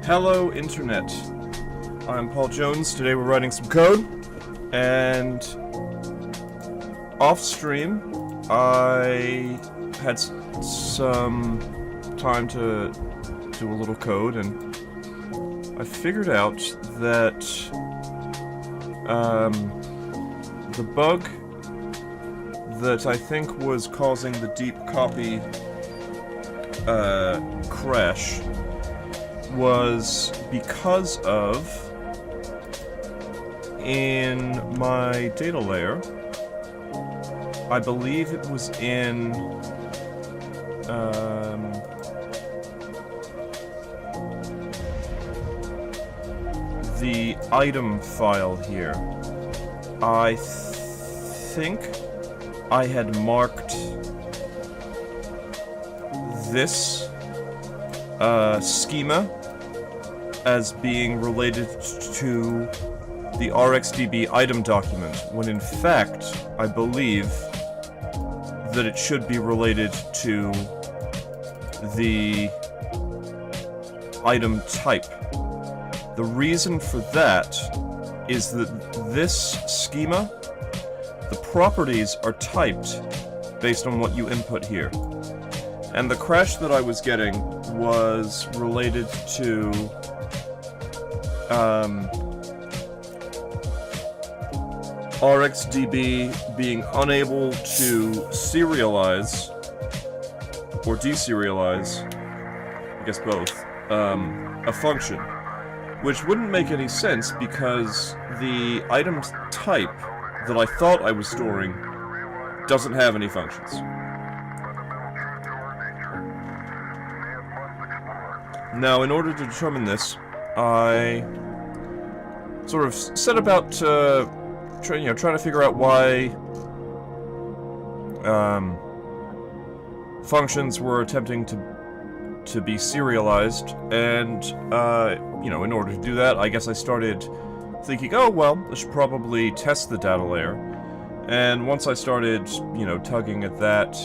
Hello, Internet. I'm Paul Jones. Today we're writing some code, and off-stream, I had some time to do a little code, and I figured out that the bug that I think was causing the deep copy crash was because of, in my data layer, I believe it was in the item file here. I think I had marked this schema as being related to the RxDB item document, when in fact, I believe that it should be related to the item type. The reason for that is that this schema, the properties are typed based on what you input here. And the crash that I was getting was related to RxDB being unable to serialize or deserialize, I guess both, a function, which wouldn't make any sense because the item type that I thought I was storing doesn't have any functions. Now, in order to determine this, I sort of set about trying to figure out why functions were attempting to be serialized, and in order to do that, I guess I started thinking, oh well, I should probably test the data layer. And once I started, tugging at that,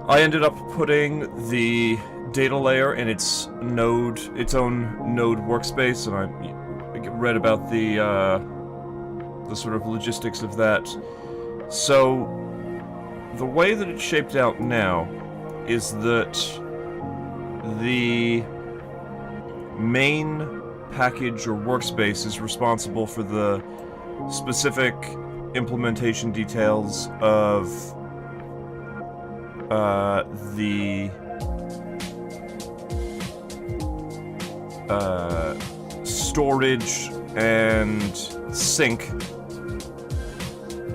I ended up putting the data layer in its own node workspace, and I read about the sort of logistics of that. So the way that it's shaped out now is that the main package or workspace is responsible for the specific implementation details of the storage and sync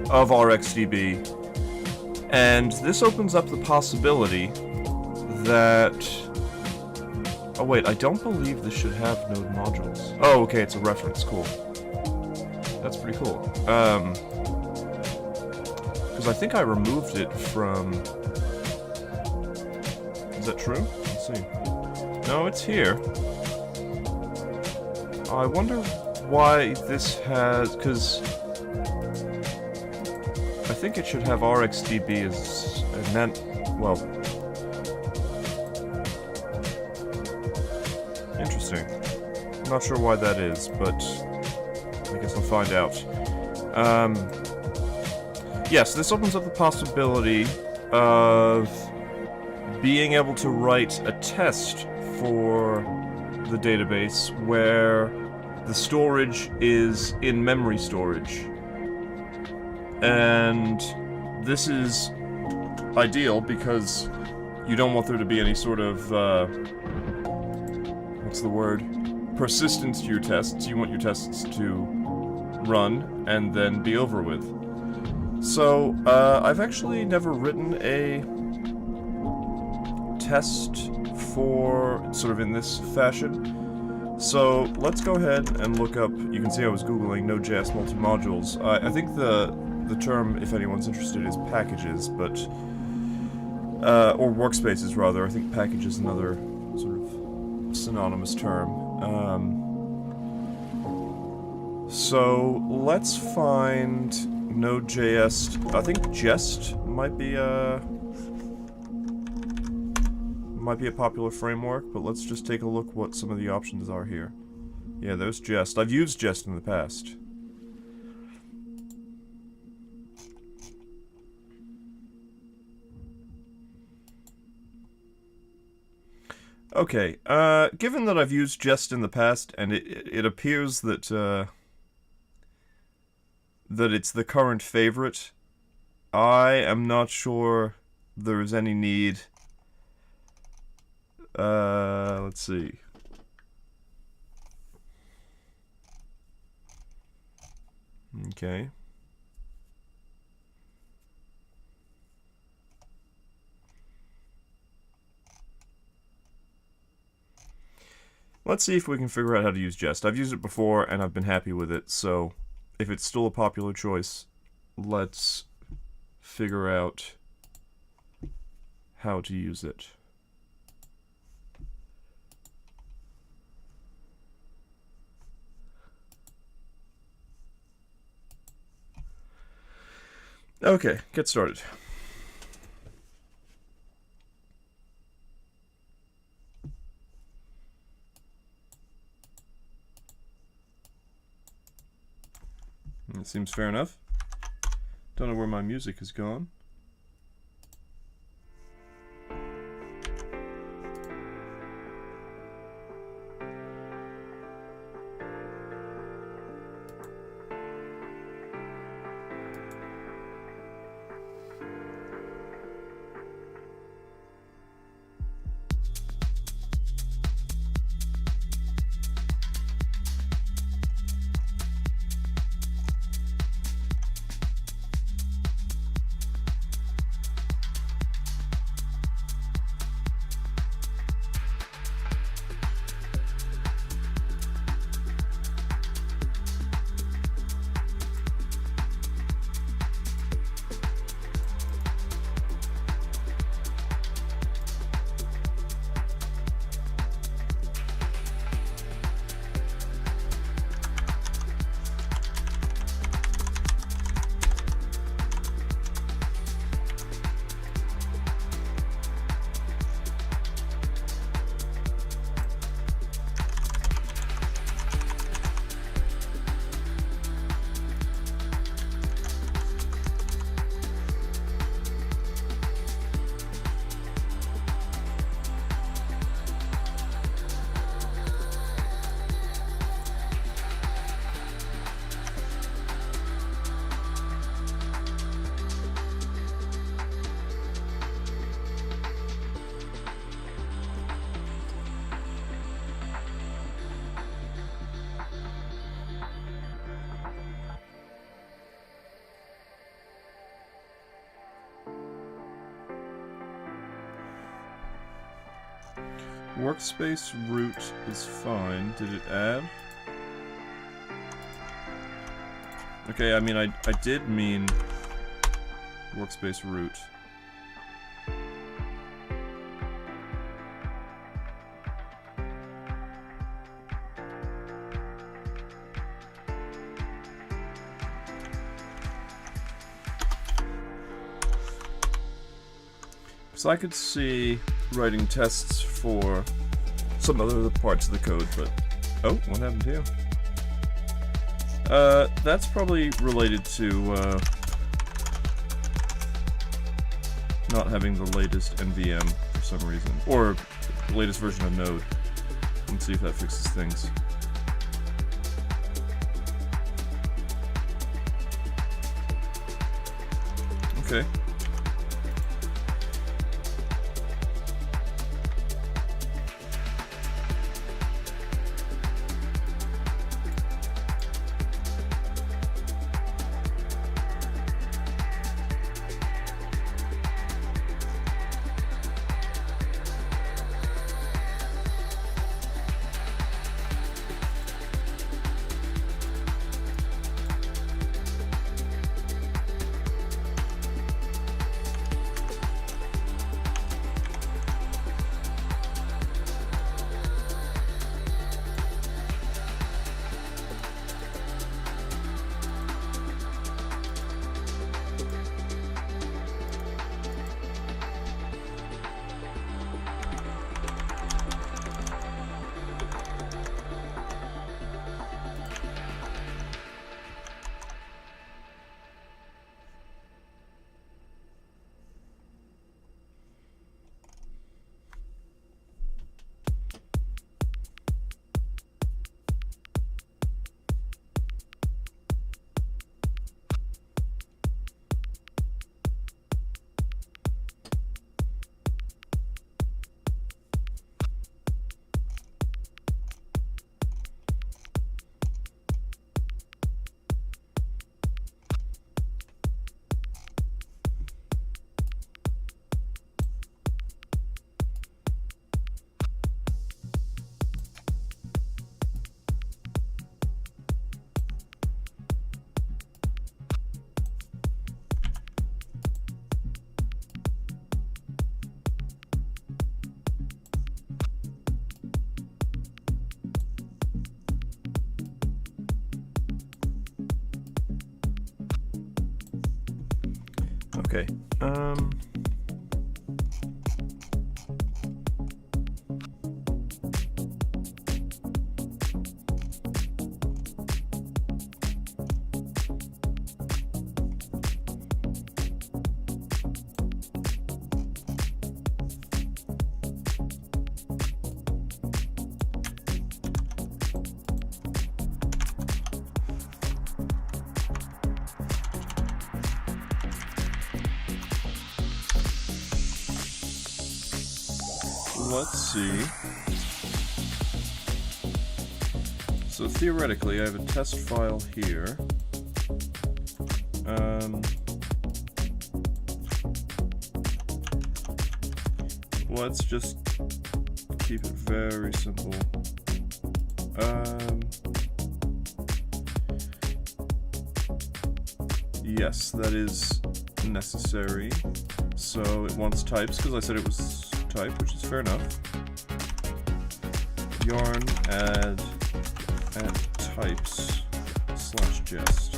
of RxDB, and this opens up the possibility that... Oh wait, I don't believe this should have node modules. Oh, okay, it's a reference, cool. That's pretty cool. Because I think I removed it from... Is that true? Let's see. No, it's here. I wonder why this has... because I think it should have RxDB as... and then... well... Interesting. I'm not sure why that is, but I guess I'll find out. Yes, this opens up the possibility of being able to write a test for the database where the storage is in-memory storage. And this is ideal because you don't want there to be any sort of, what's the word? Persistence to your tests. You want your tests to run and then be over with. So, I've actually never written a test for sort of in this fashion. So let's go ahead and look up, you can see I was Googling Node.js multi-modules. I think the term, if anyone's interested, is packages, but, or workspaces rather. I think package is another sort of synonymous term. So let's find Node.js. I think jest might Might be a popular framework, but let's just take a look what some of the options are here. Yeah, there's Jest. I've used Jest in the past. Okay, given that I've used Jest in the past, and it appears that, that it's the current favorite, I am not sure there's any need. Let's see. Okay. Let's see if we can figure out how to use Jest. I've used it before, and I've been happy with it, so if it's still a popular choice, let's figure out how to use it. Okay, get started. It seems fair enough. Don't know where my music has gone. Workspace root is fine. Did it add? Okay, I mean, I did mean workspace root. So I could see writing tests for some other parts of the code, but... Oh, what happened here? That's probably related to, not having the latest NVM for some reason. Or the latest version of Node. Let's see if that fixes things. Okay. Okay. Let's see. So theoretically, I have a test file here. Let's just keep it very simple. Yes, that is necessary. So it wants types, because I said it was type, which is fair enough. Yarn add types / jest.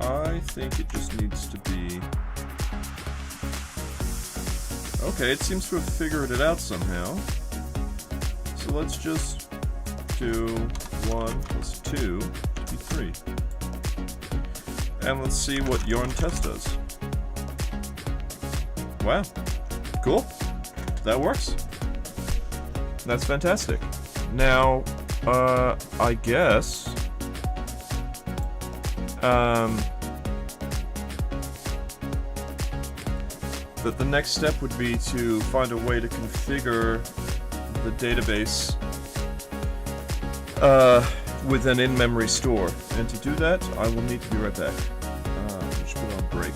I think it just needs to be... Okay, it seems to have figured it out somehow. So let's just do 1 plus 2 to be 3. And let's see what yarn test does. Wow. Cool. That works. That's fantastic. Now, I guess... that the next step would be to find a way to configure the database with an in-memory store. And to do that, I will need to be right back. Just put on break.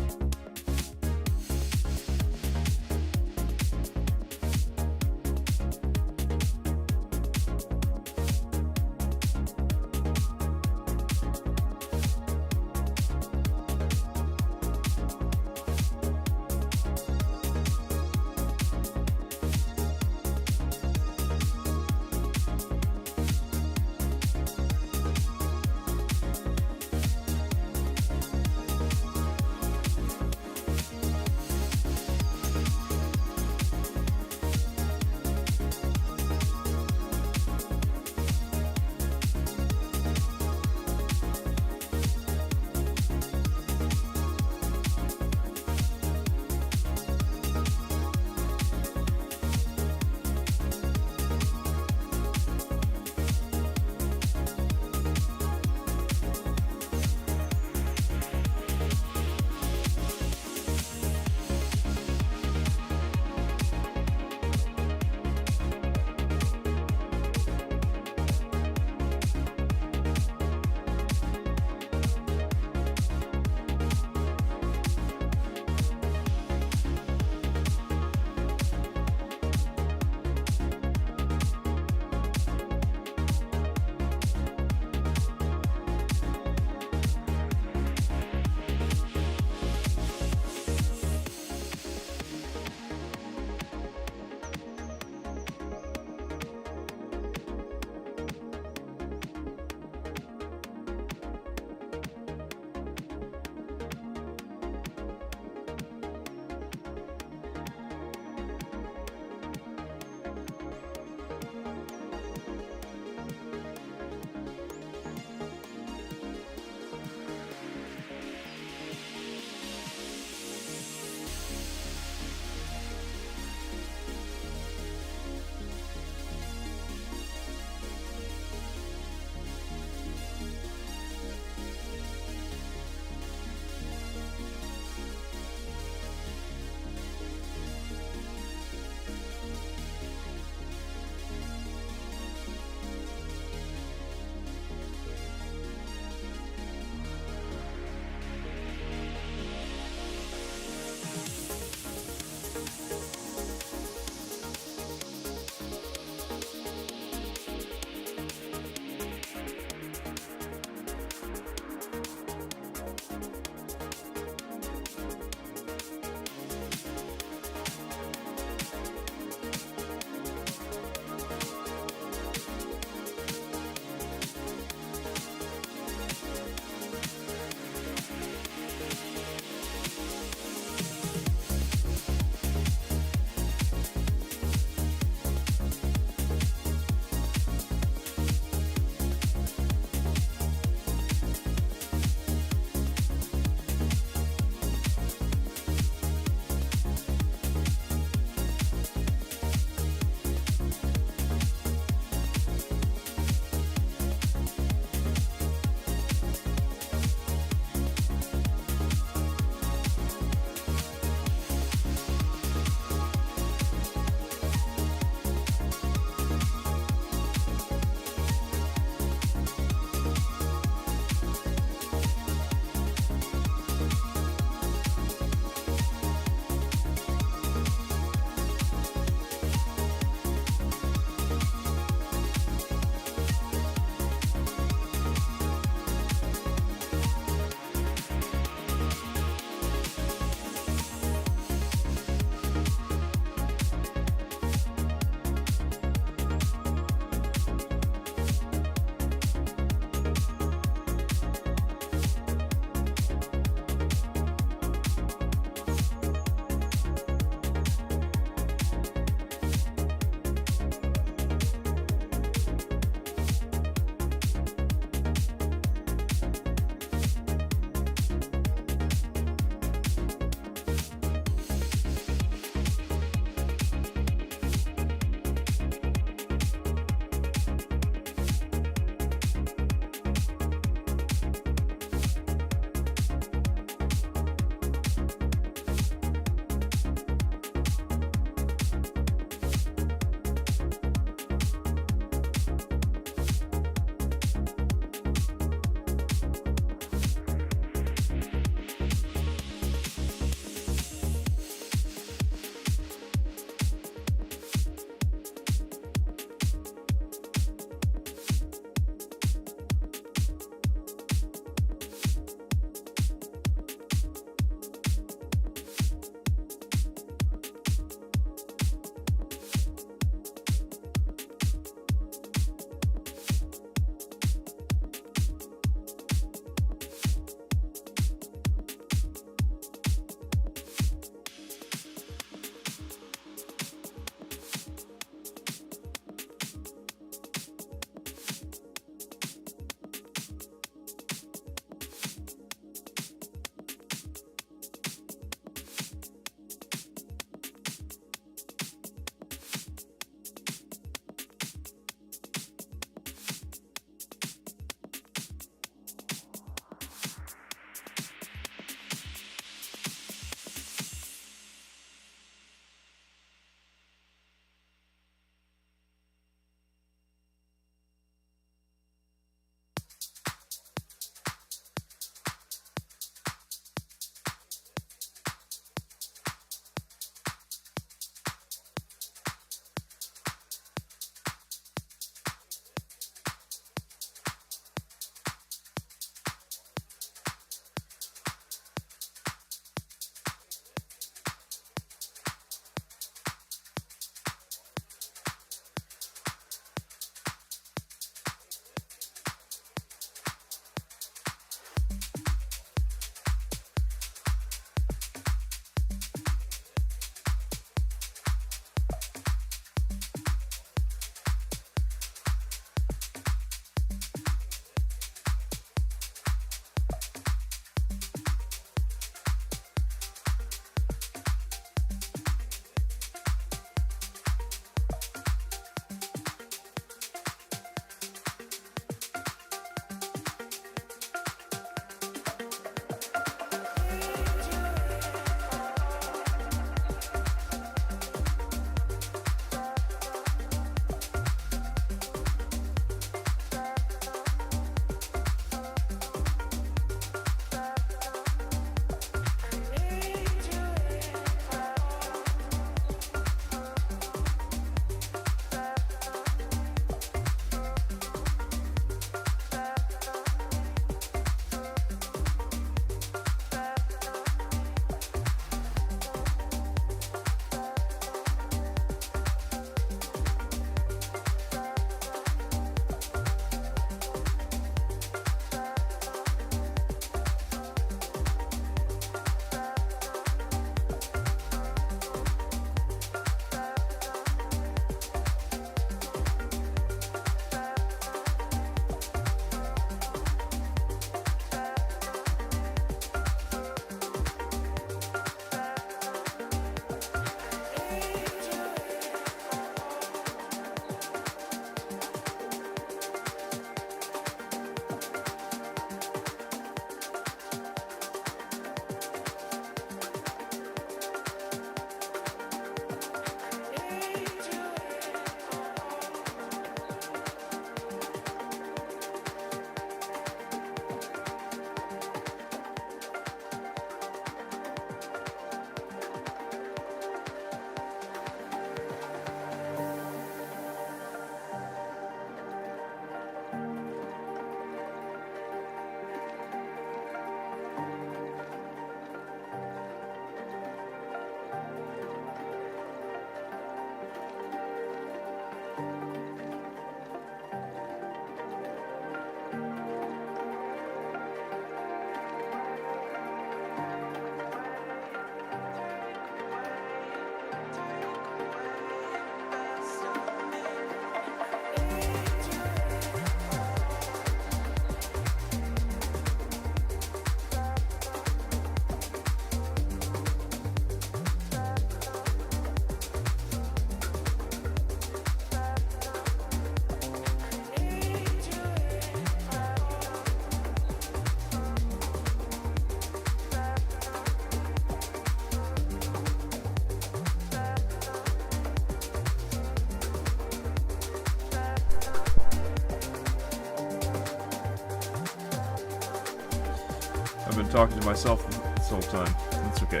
been talking to myself this whole time. That's okay.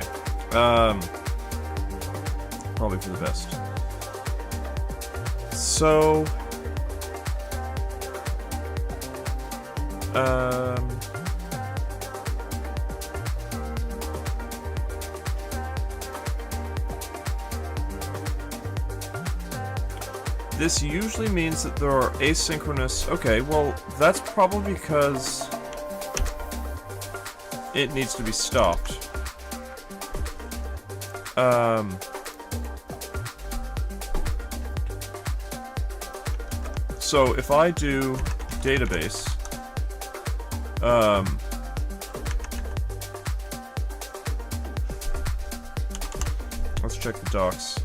Probably for the best. So... This usually means that there are asynchronous... Okay, well, that's probably because it needs to be stopped. So if I do database, let's check the docs.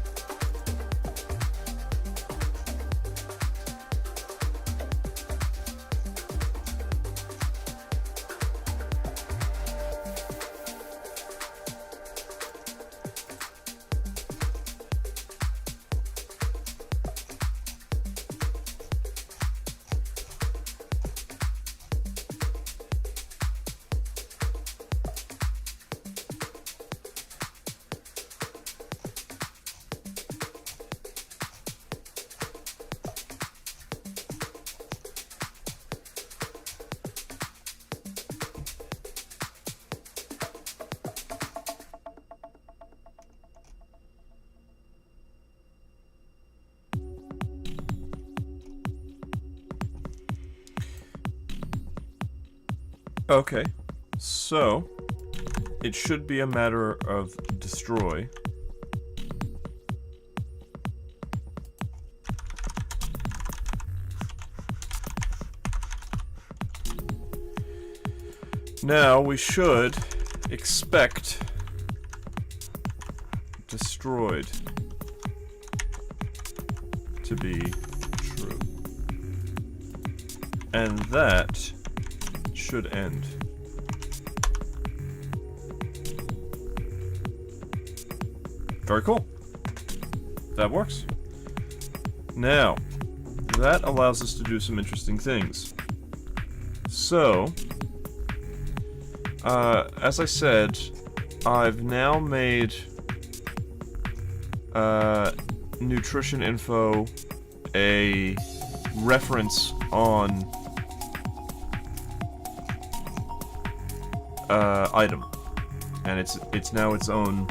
Okay, so it should be a matter of destroy. Now we should expect destroyed to be true. And that should end. Very cool. That works. Now, that allows us to do some interesting things. So, as I said, I've now made nutrition info a reference on item, and it's now its own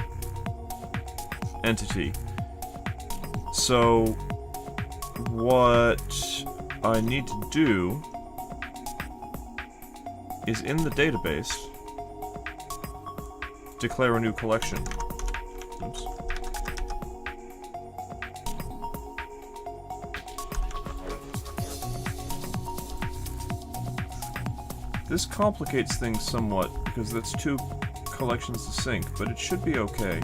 entity. So what I need to do is in the database declare a new collection. Oops. This complicates things somewhat, because that's two collections to sync, but it should be okay.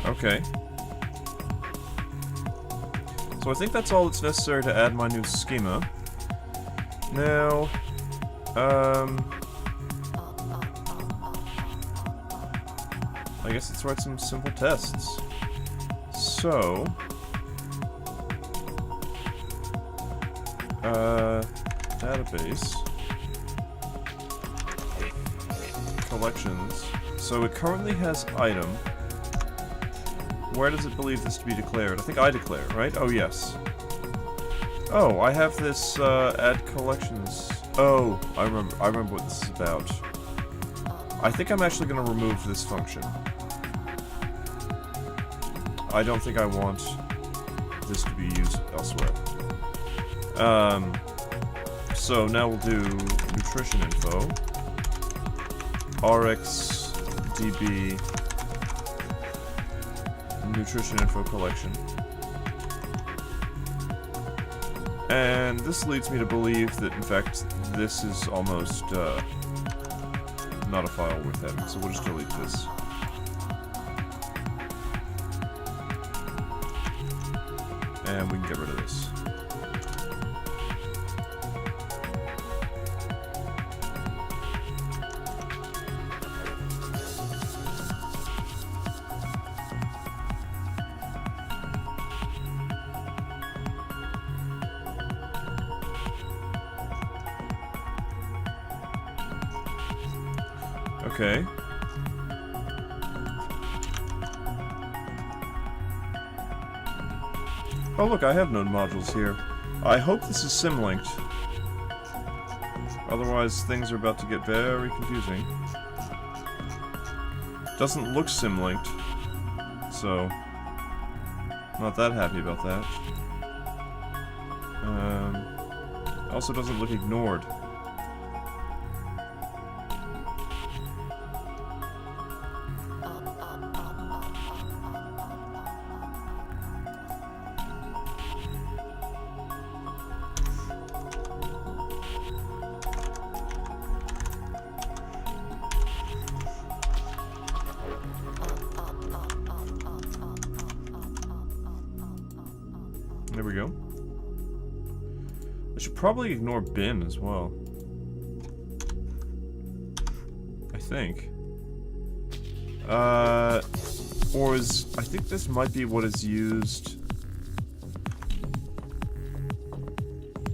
Okay. So I think that's all that's necessary to add my new schema. Now, I guess let's write some simple tests. So, database, collections. So it currently has item. Where does it believe this to be declared? I think I declare, right? Oh, yes. Oh, I have this, add collections. Oh, I remember what this is about. I think I'm actually gonna remove this function. I don't think I want this to be used elsewhere. So now we'll do nutrition info. RxDB nutrition info collection. And this leads me to believe that, in fact, this is almost, not a file worth having, so we'll just delete this. And we can get rid of this. Okay. Oh look, I have node modules here. I hope this is sim-linked. Otherwise, things are about to get very confusing. Doesn't look sim-linked, so not that happy about that. Also doesn't look ignored. There we go. I should probably ignore bin as well. I think. Or is... I think this might be what is used...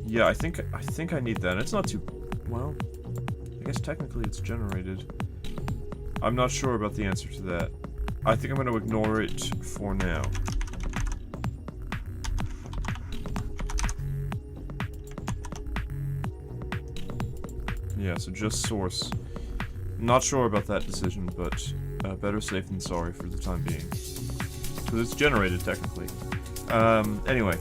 Yeah, I think I need that. It's not too... Well, I guess technically it's generated. I'm not sure about the answer to that. I think I'm going to ignore it for now. Yeah, so just source. Not sure about that decision, but better safe than sorry for the time being. Because it's generated, technically. Anyway.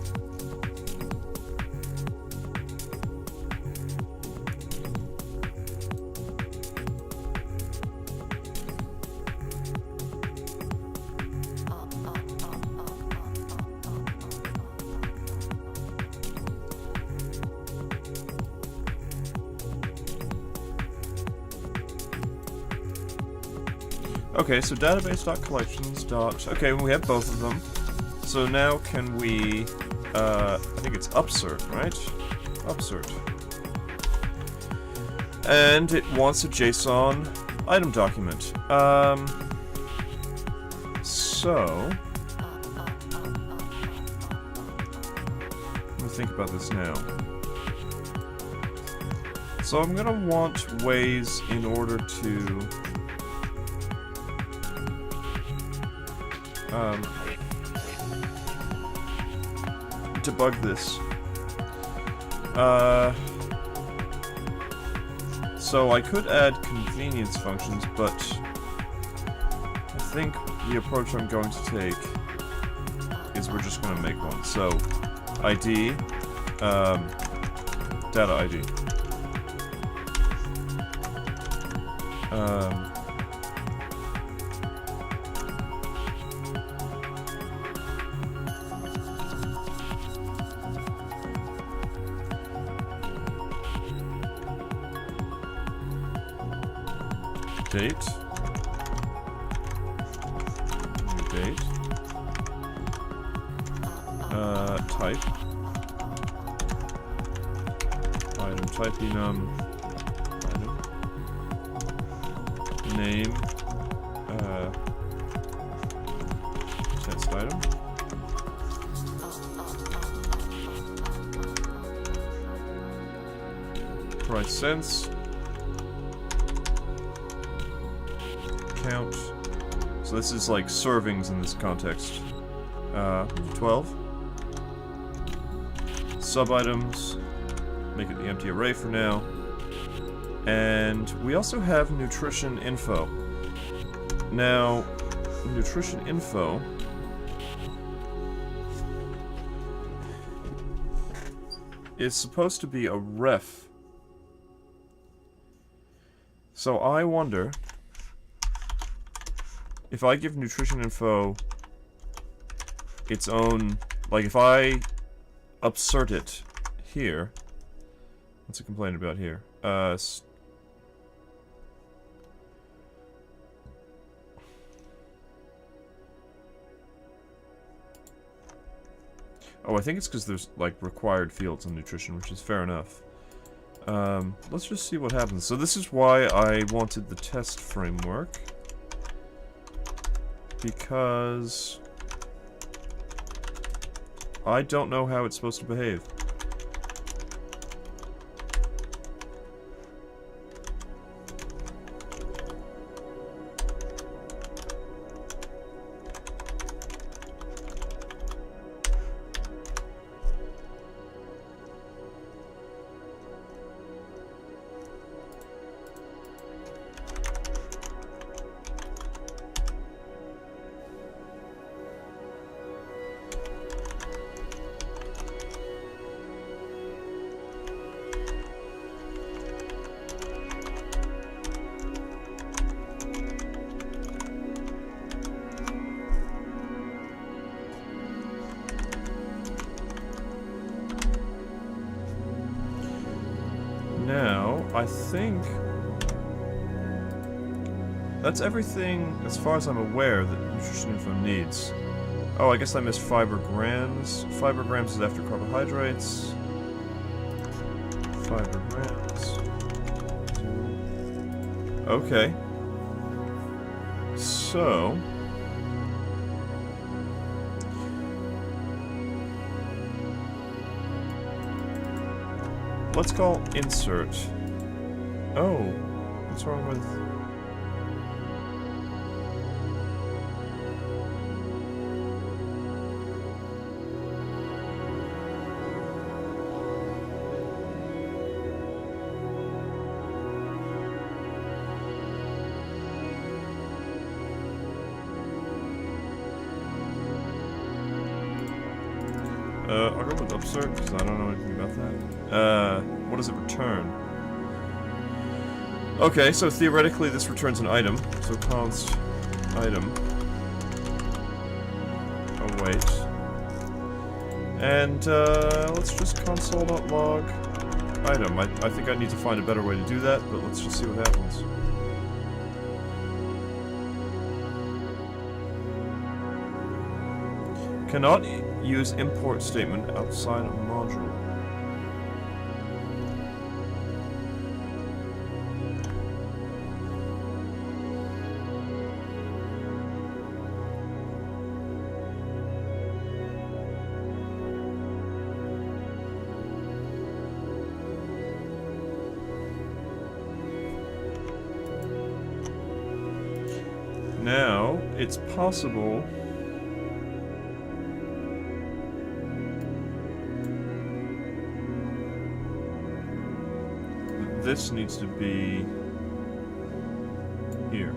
Okay, so database.collections. Okay, we have both of them. So now can we... I think it's upsert, right? Upsert. And it wants a JSON item document. So... Let me think about this now. So I'm gonna want ways in order to... debug this. So I could add convenience functions, but I think the approach I'm going to take is we're just going to make one. So ID, data ID. Date. New date. Type. Item type enum. Item. Name. Test item. Price cents. Count. So this is like servings in this context. 12. Sub-items. Make it the empty array for now. And we also have nutrition info. Now, nutrition info is supposed to be a ref. So I wonder if I give nutrition info its own, like if I upsert it here, what's it complain about here? Oh, I think it's because there's, like, required fields on nutrition, which is fair enough. Let's just see what happens. So this is why I wanted the test framework. Because I don't know how it's supposed to behave. Now, I think that's everything, as far as I'm aware, that nutrition info needs. Oh, I guess I missed fibergrams. Fibergrams is after carbohydrates. Fibergrams. Okay. So... let's call insert. Oh, what's wrong with... I'll go with upsert, because I don't know anything about that. What does it return? Okay, so theoretically this returns an item. So const item. Await. And, let's just console.log item. I think I need to find a better way to do that, but let's just see what happens. Cannot use import statement outside a module. Now, it's possible this needs to be here.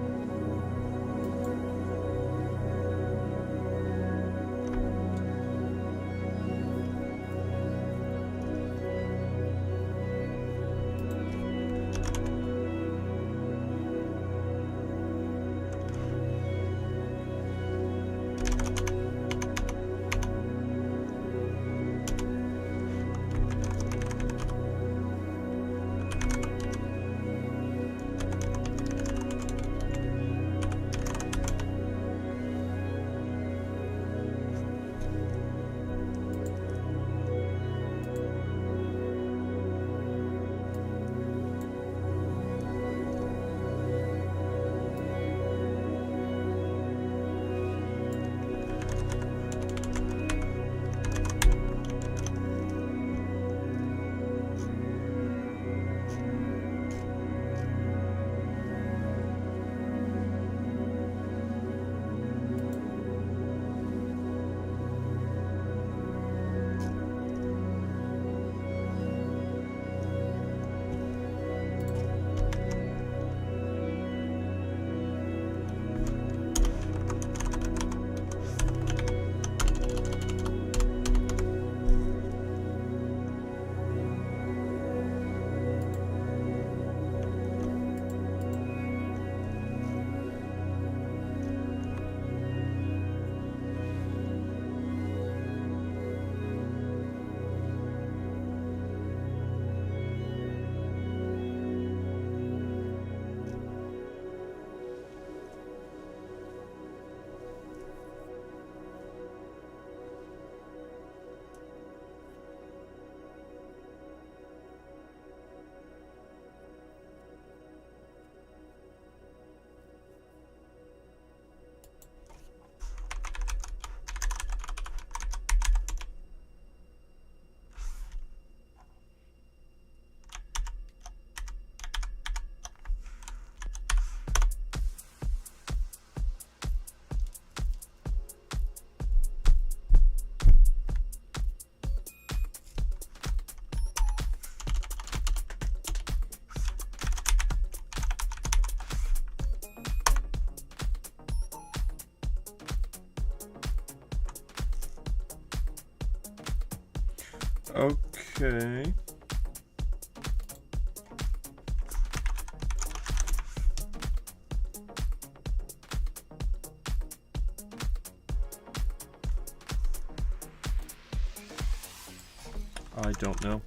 Okay. I don't know.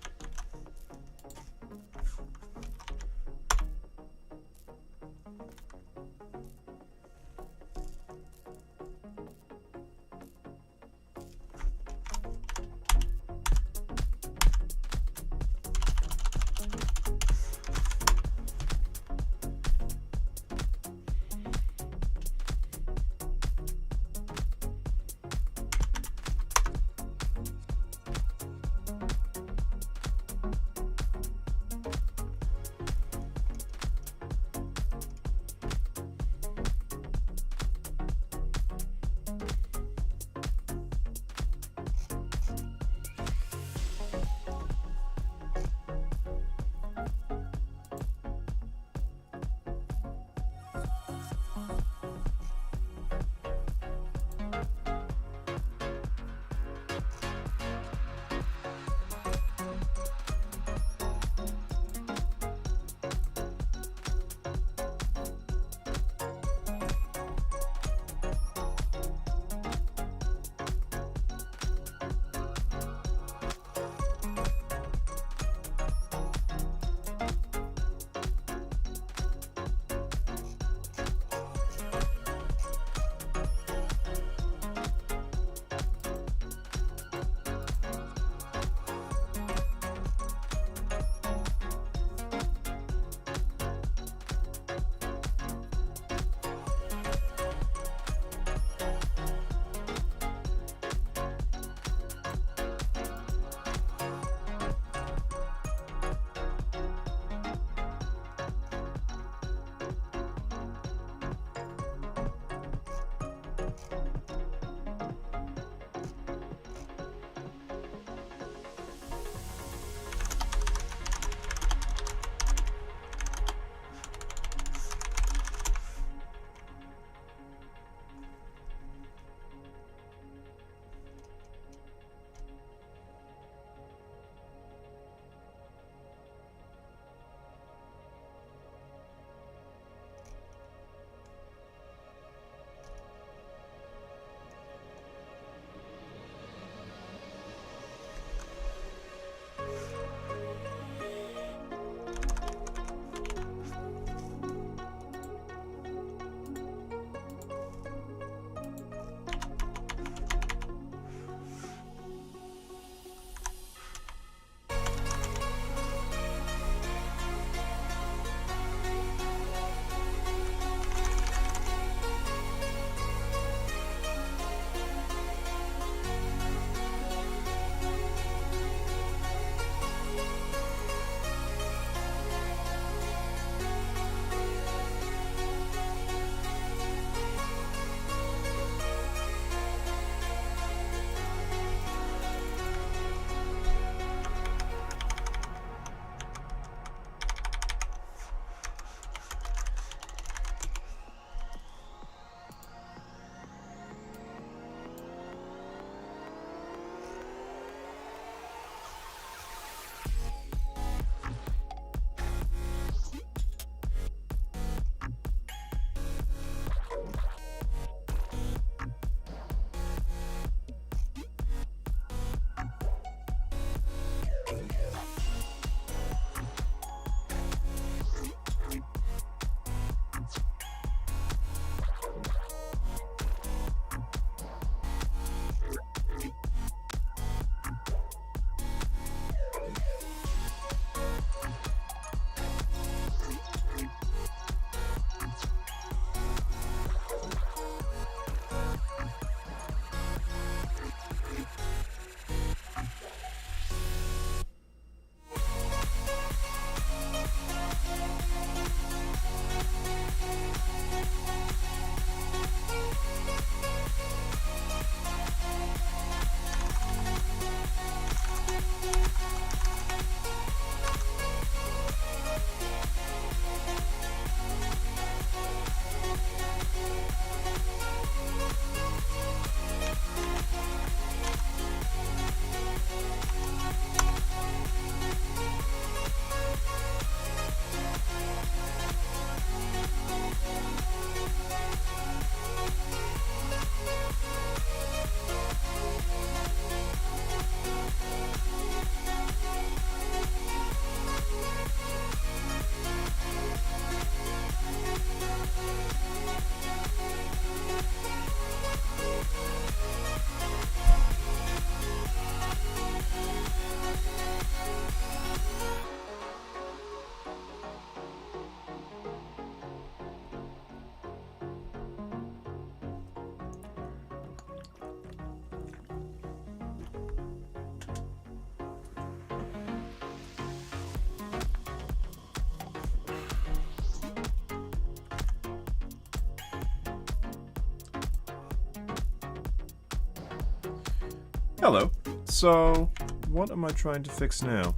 Hello. So, what am I trying to fix now?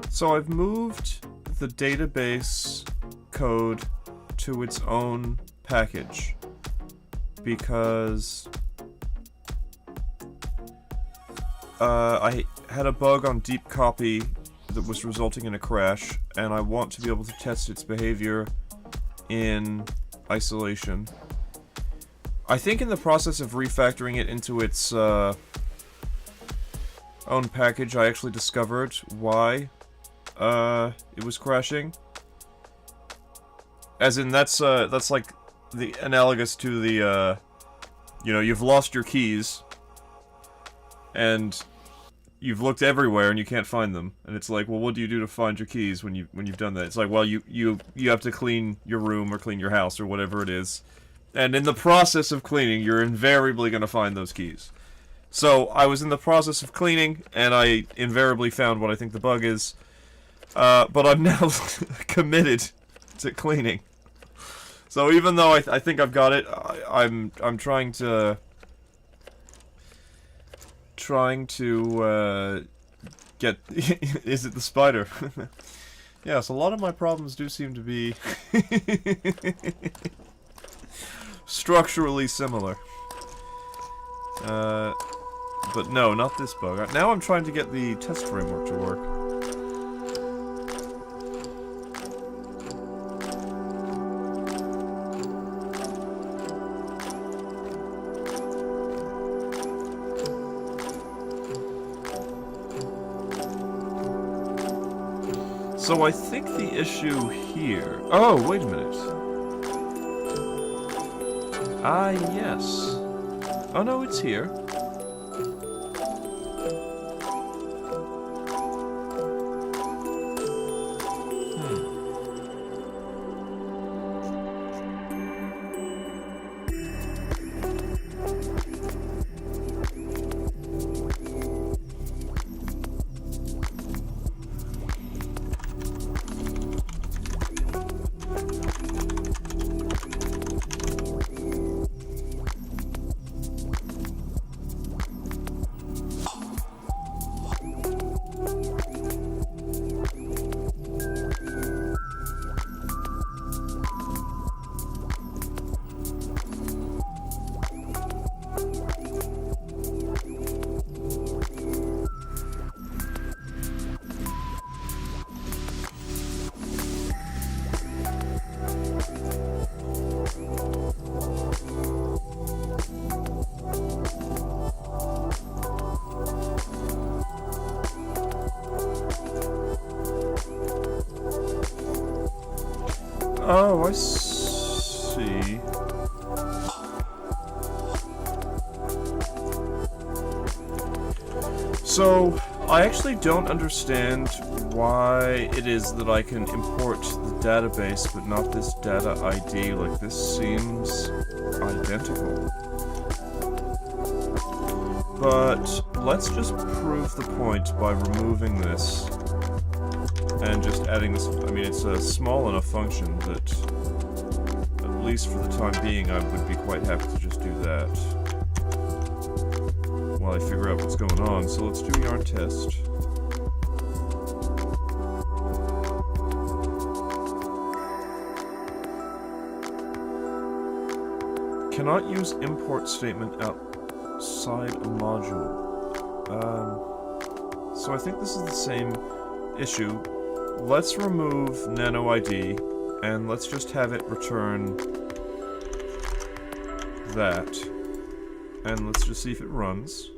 So I've moved the database code to its own package because I had a bug on deep copy that was resulting in a crash, and I want to be able to test its behavior in isolation. I think in the process of refactoring it into its own package, I actually discovered why it was crashing. As in, that's like the analogous to the you know, you've lost your keys and you've looked everywhere and you can't find them, and it's like, well, what do you do to find your keys when you've done that? It's like, well, you have to clean your room or clean your house or whatever it is, and in the process of cleaning, you're invariably going to find those keys. So I was in the process of cleaning, and I invariably found what I think the bug is, but I'm now committed to cleaning. So even though I think I've got it, I'm trying to get... Is it the spider? Yes, a lot of my problems do seem to be structurally similar. But no, not this bug. Now I'm trying to get the test framework to work. So I think the issue here... Oh, wait a minute. Ah, yes. Oh no, it's here. Oh, I see. So, I actually don't understand why it is that I can import the database but not this data ID. Like, this seems identical. But let's just prove the point by removing this and just adding this. I mean, it's a small enough function that, at least for the time being, I would be quite happy to just do that while I figure out what's going on. So let's do yarn test. Cannot use import statement outside a module. So I think this is the same issue. Let's remove nano ID, and let's just have it return that. And let's just see if it runs.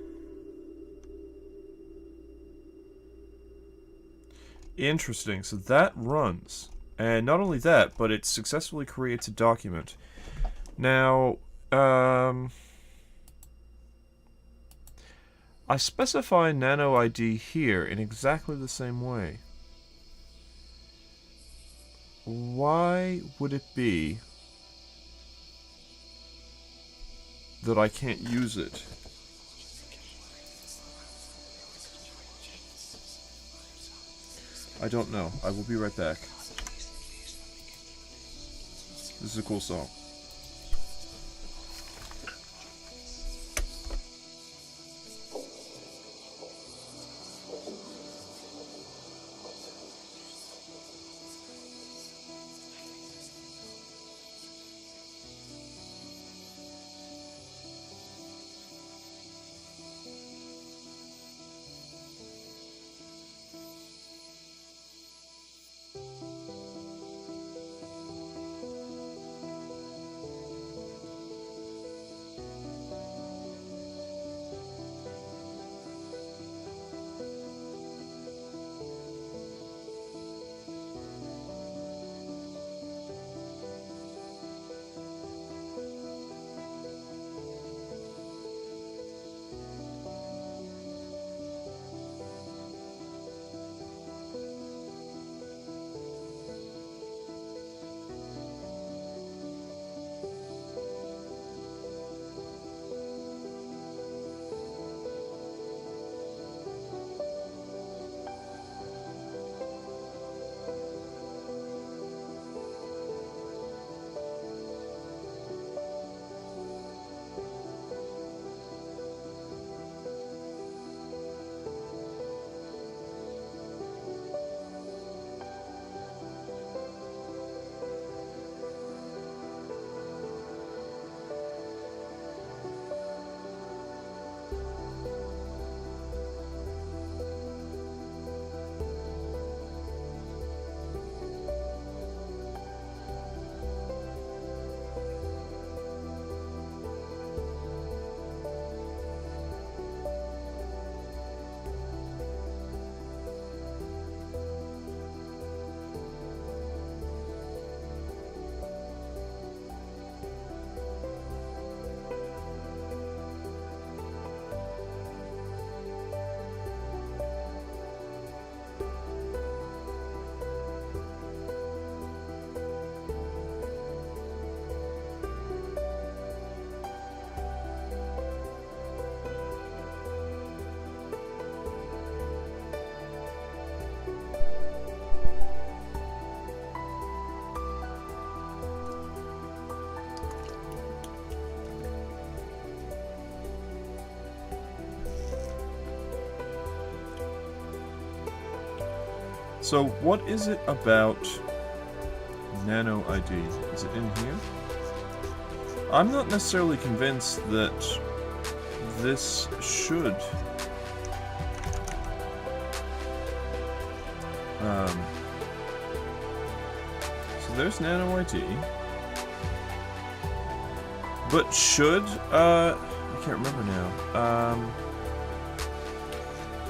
Interesting, so that runs. And not only that, but it successfully creates a document. Now, I specify nano ID here in exactly the same way. Why would it be that I can't use it? I don't know. I will be right back. This is a cool song. So, what is it about Nano ID? Is it in here? I'm not necessarily convinced that this should... So there's Nano ID. But should, I can't remember now.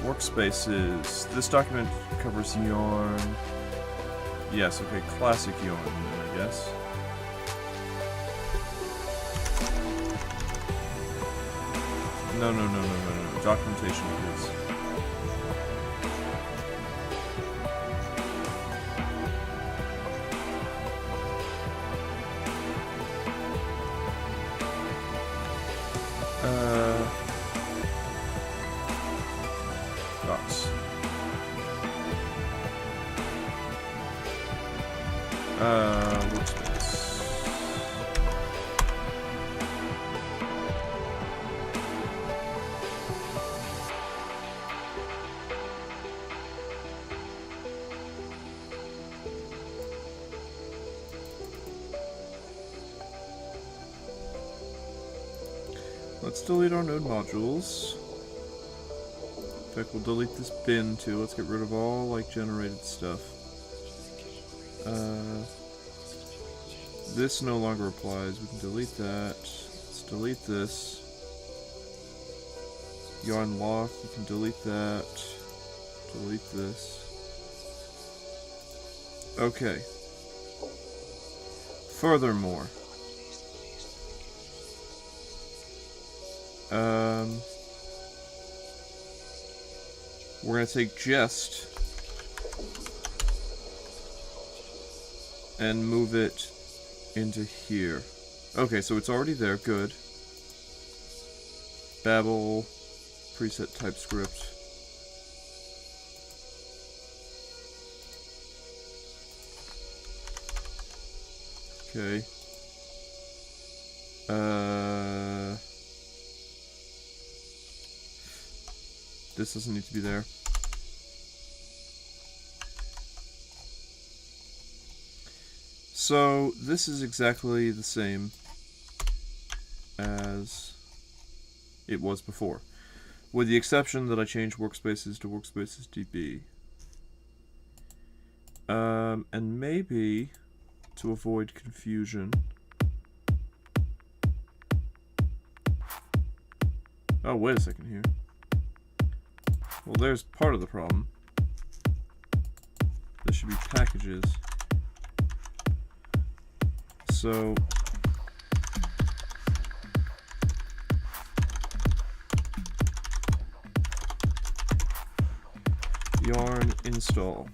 Workspaces. This document covers yarn. Yes, okay, classic yarn, I guess. No. Documentation, please. Docs. Workspace. Let's delete our node modules. In fact, we'll delete this bin too. Let's get rid of all like generated stuff. This no longer applies. We can delete that. Let's delete this. Yarn lock, you can delete that. Delete this. Okay. Furthermore, we're gonna take jest and move it into here. Okay, so it's already there. Good. Babel, preset TypeScript. Okay. This doesn't need to be there. So, this is exactly the same as it was before, with the exception that I changed workspaces to workspaces DB. And maybe, to avoid confusion... Oh, wait a second here. Well, there's part of the problem. There should be packages. So... yarn install.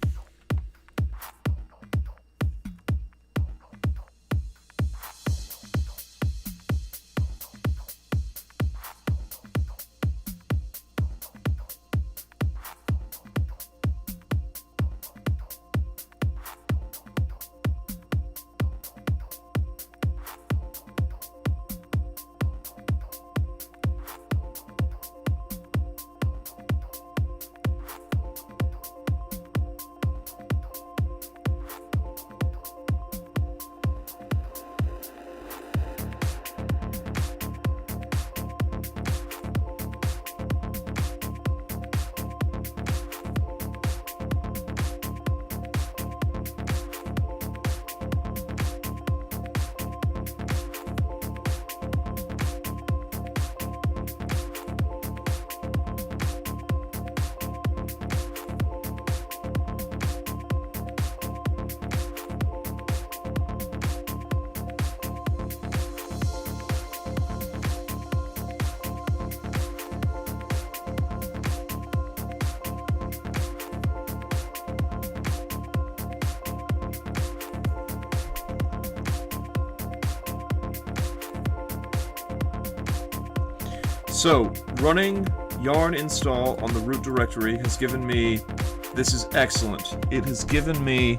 So, running yarn install on the root directory has given me... This is excellent. It has given me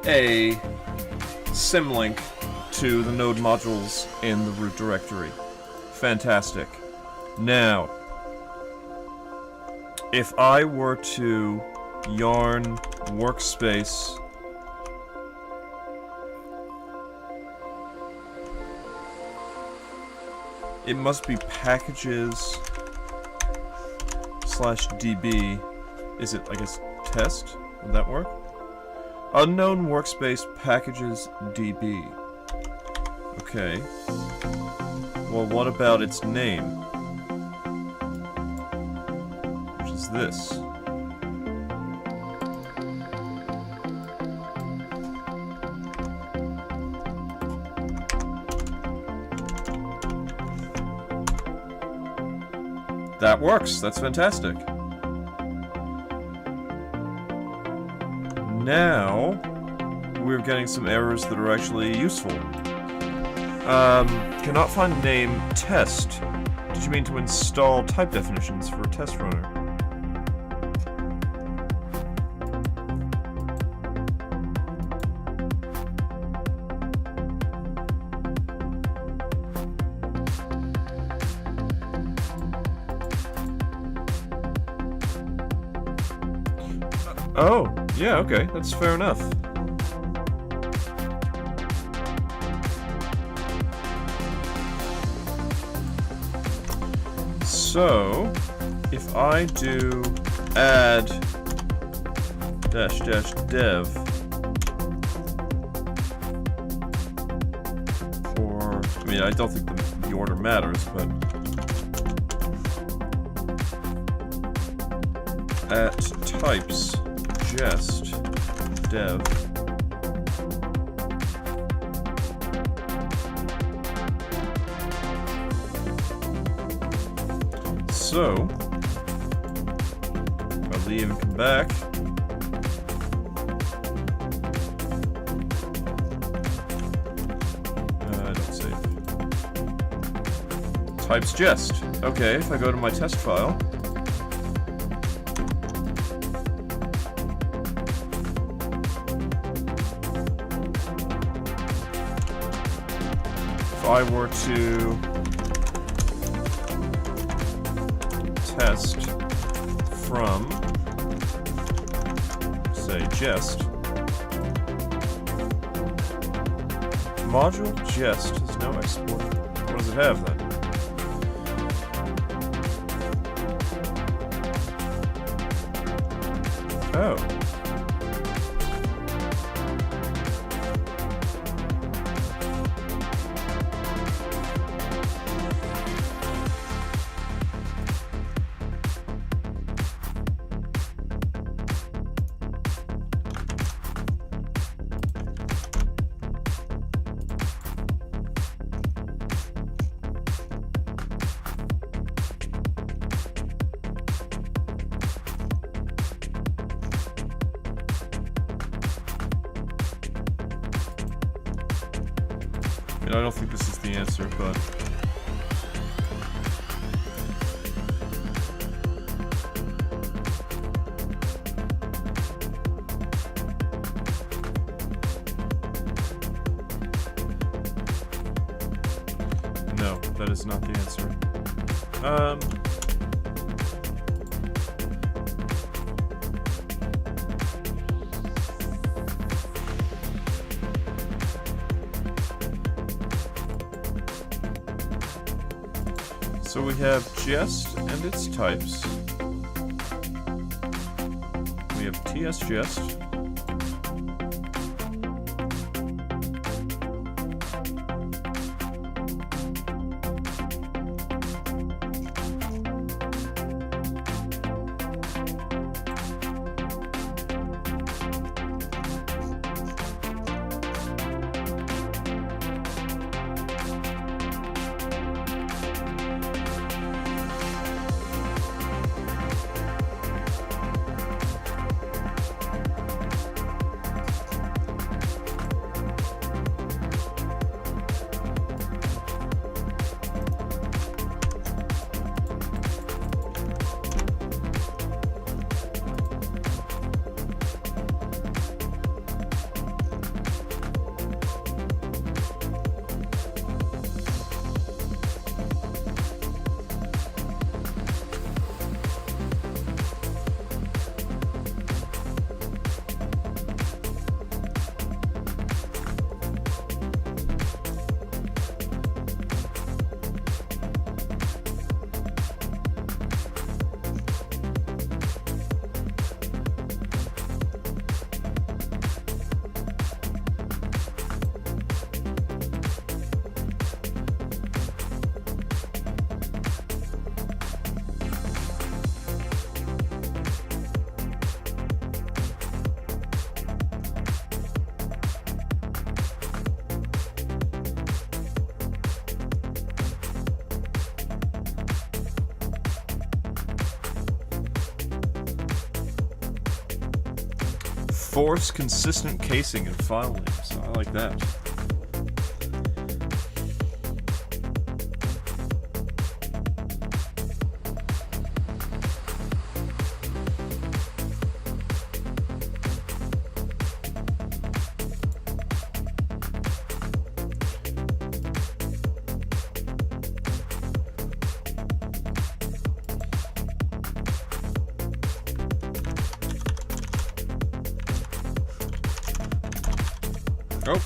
a symlink to the node modules in the root directory. Fantastic. Now, if I were to yarn workspace. It must be packages /db. Is it, I guess, test? Would that work? Unknown workspace packages db. Okay. Well, what about its name? Which is this. That works. That's fantastic. Now, we're getting some errors that are actually useful. Cannot find name test. Did you mean to install type definitions for a test runner? Oh, yeah, okay, that's fair enough. So, if I do add --dev for, I mean, I don't think the order matters, but at types jest dev. So, if I leave and come back, I don't save. Types jest. Okay, if I go to my test file, if I were to test from, say, jest, module jest has no export. What does it have then? Oh. I don't think this is the answer, but no, that is not the answer. So we have jest and its types. We have ts jest. Force consistent casing in file names. I like that. Oh.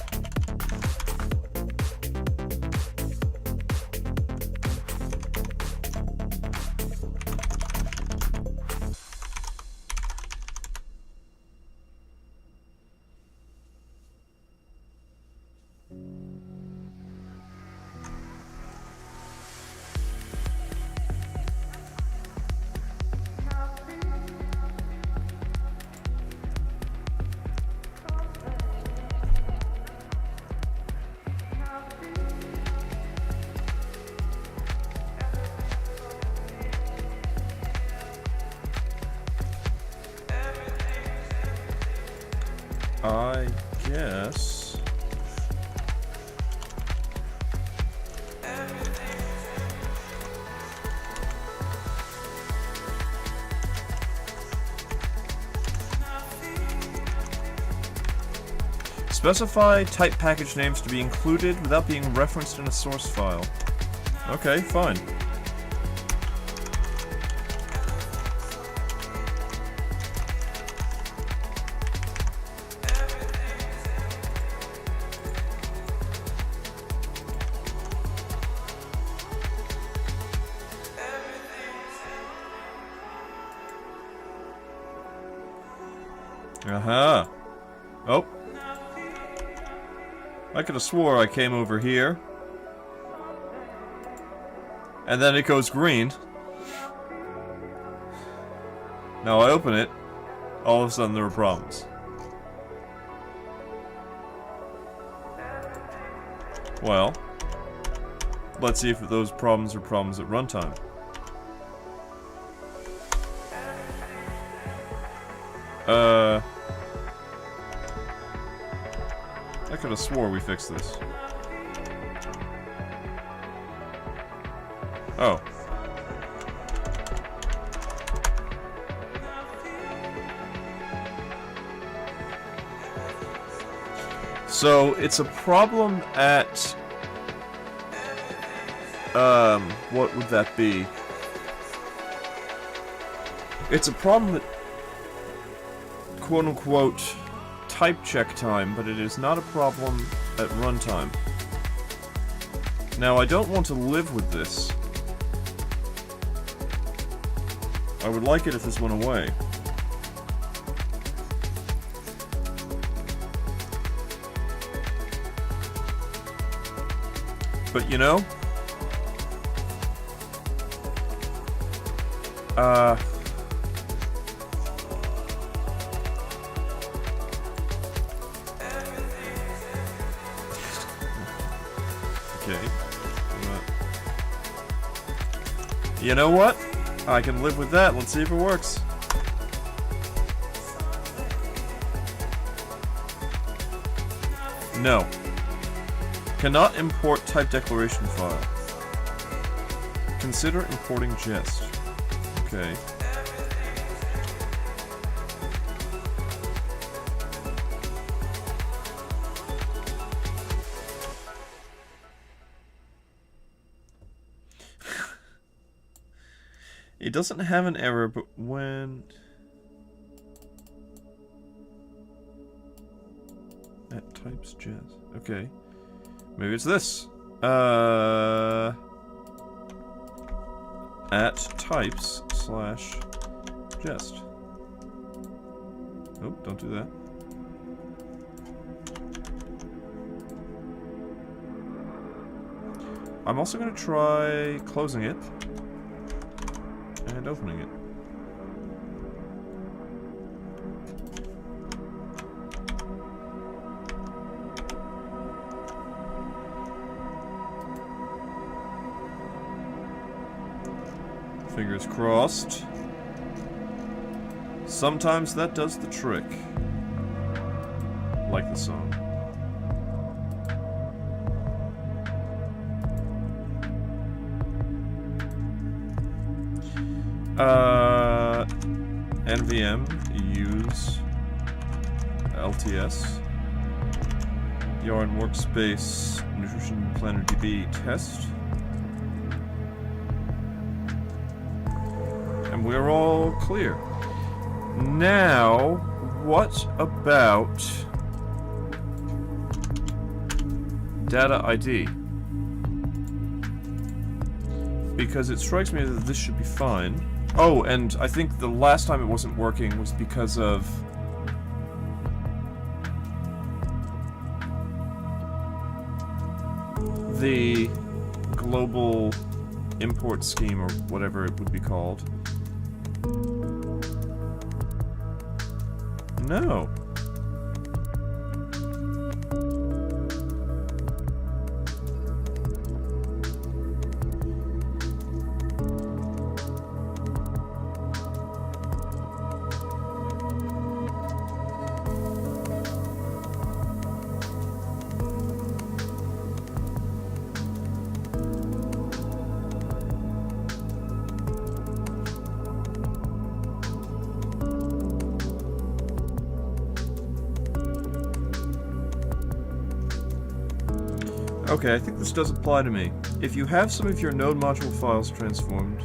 I guess. Specify type package names to be included without being referenced in a source file. Okay, fine. Aha. Oh. I could have swore I came over here. And then it goes green. Now I open it. All of a sudden there are problems. Well. Let's see if those problems are problems at runtime. I could have swore we fixed this. Oh. So, it's a problem at... what would that be? It's a problem at quote-unquote type check time, but it is not a problem at runtime. Now, I don't want to live with this. I would like it if this went away. But, you know... Okay. You know what? I can live with that. Let's see if it works. No. Cannot import type declaration file. Consider importing jest. Okay. It doesn't have an error, but when... At types jest. Okay. Maybe it's this. At types / jest. Oh, don't do that. I'm also going to try closing it and opening it. Fingers crossed. Sometimes that does the trick. like the song. NVM use LTS yarn workspace nutrition planner DB test, and we're all clear. Now, what about data ID? Because it strikes me that this should be fine. Oh, and I think the last time it wasn't working was because of the global import scheme, or whatever it would be called. No. Okay, I think this does apply to me. If you have some of your node module files transformed,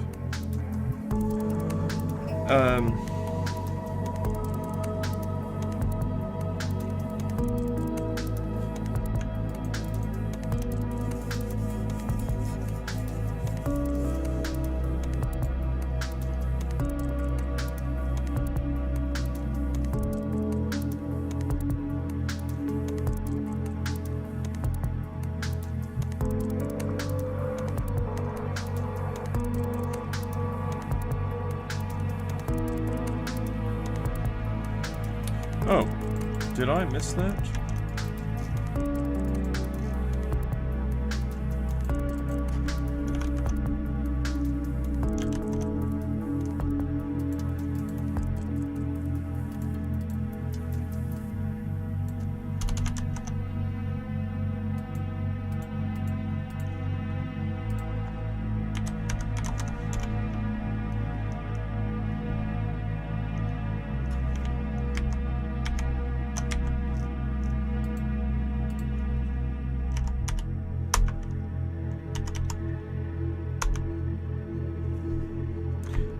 oh, did I miss that?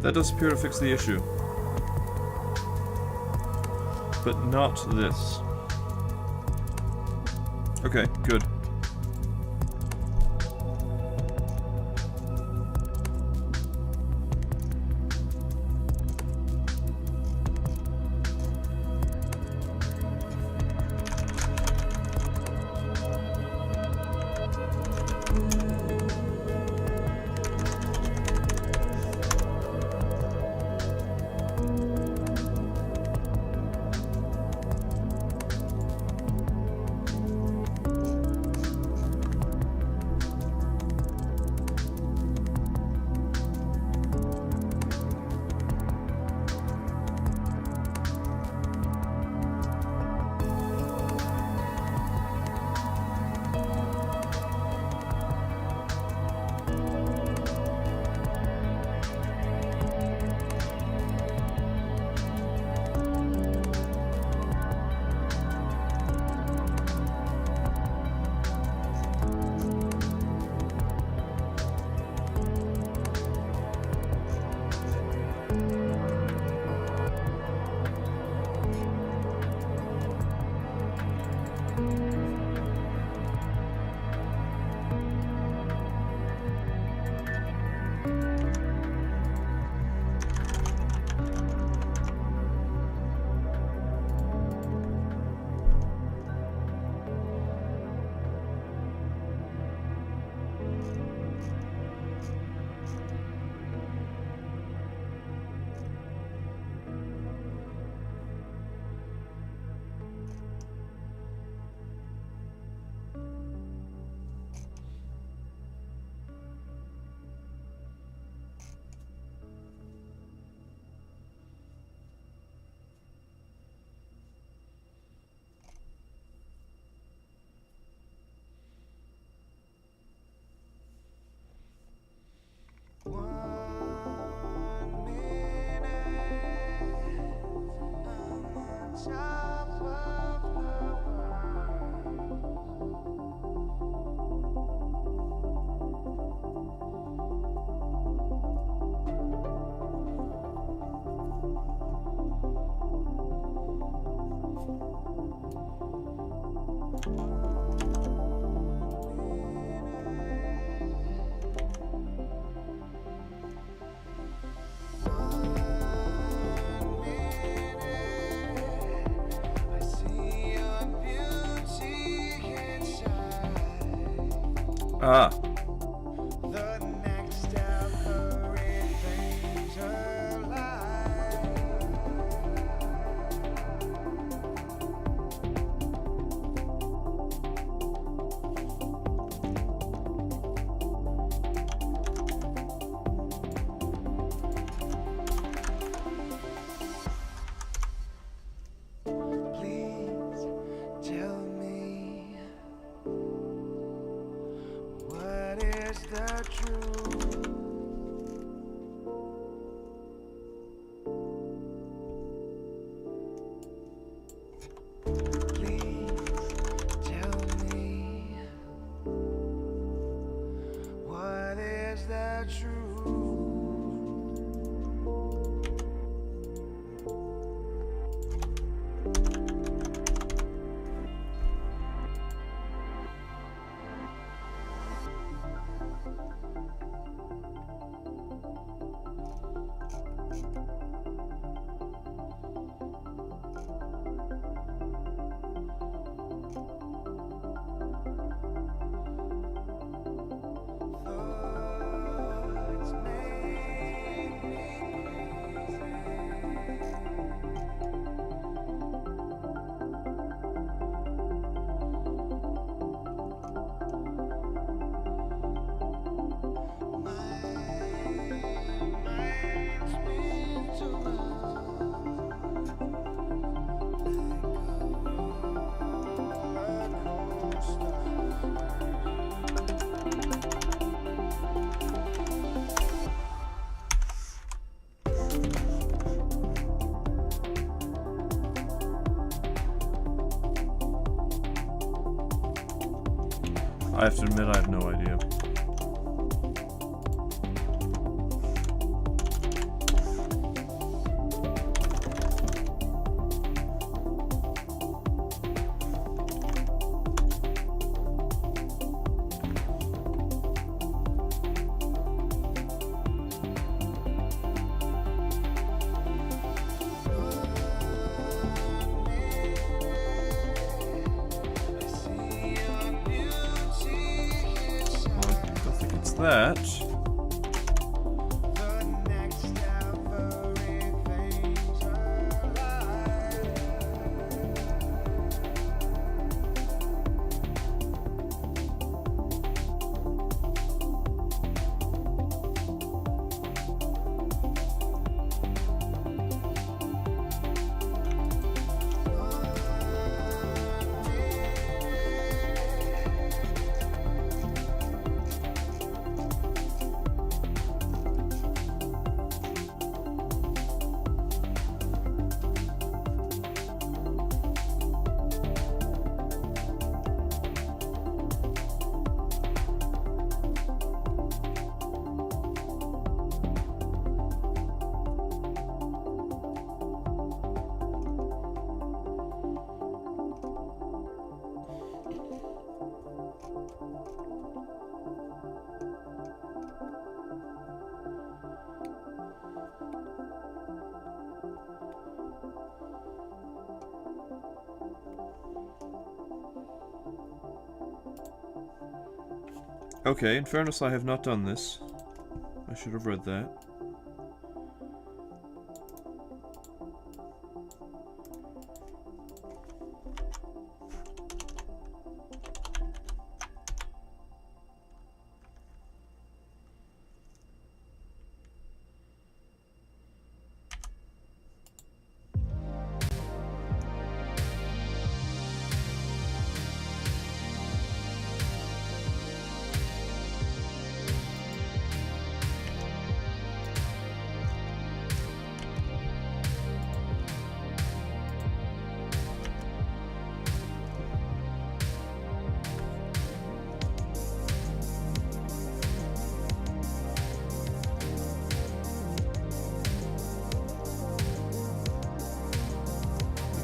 That does appear to fix the issue. But not this. Okay, good. Ah. I have to admit, I have no idea. That. Okay, in fairness, I have not done this. I should have read that.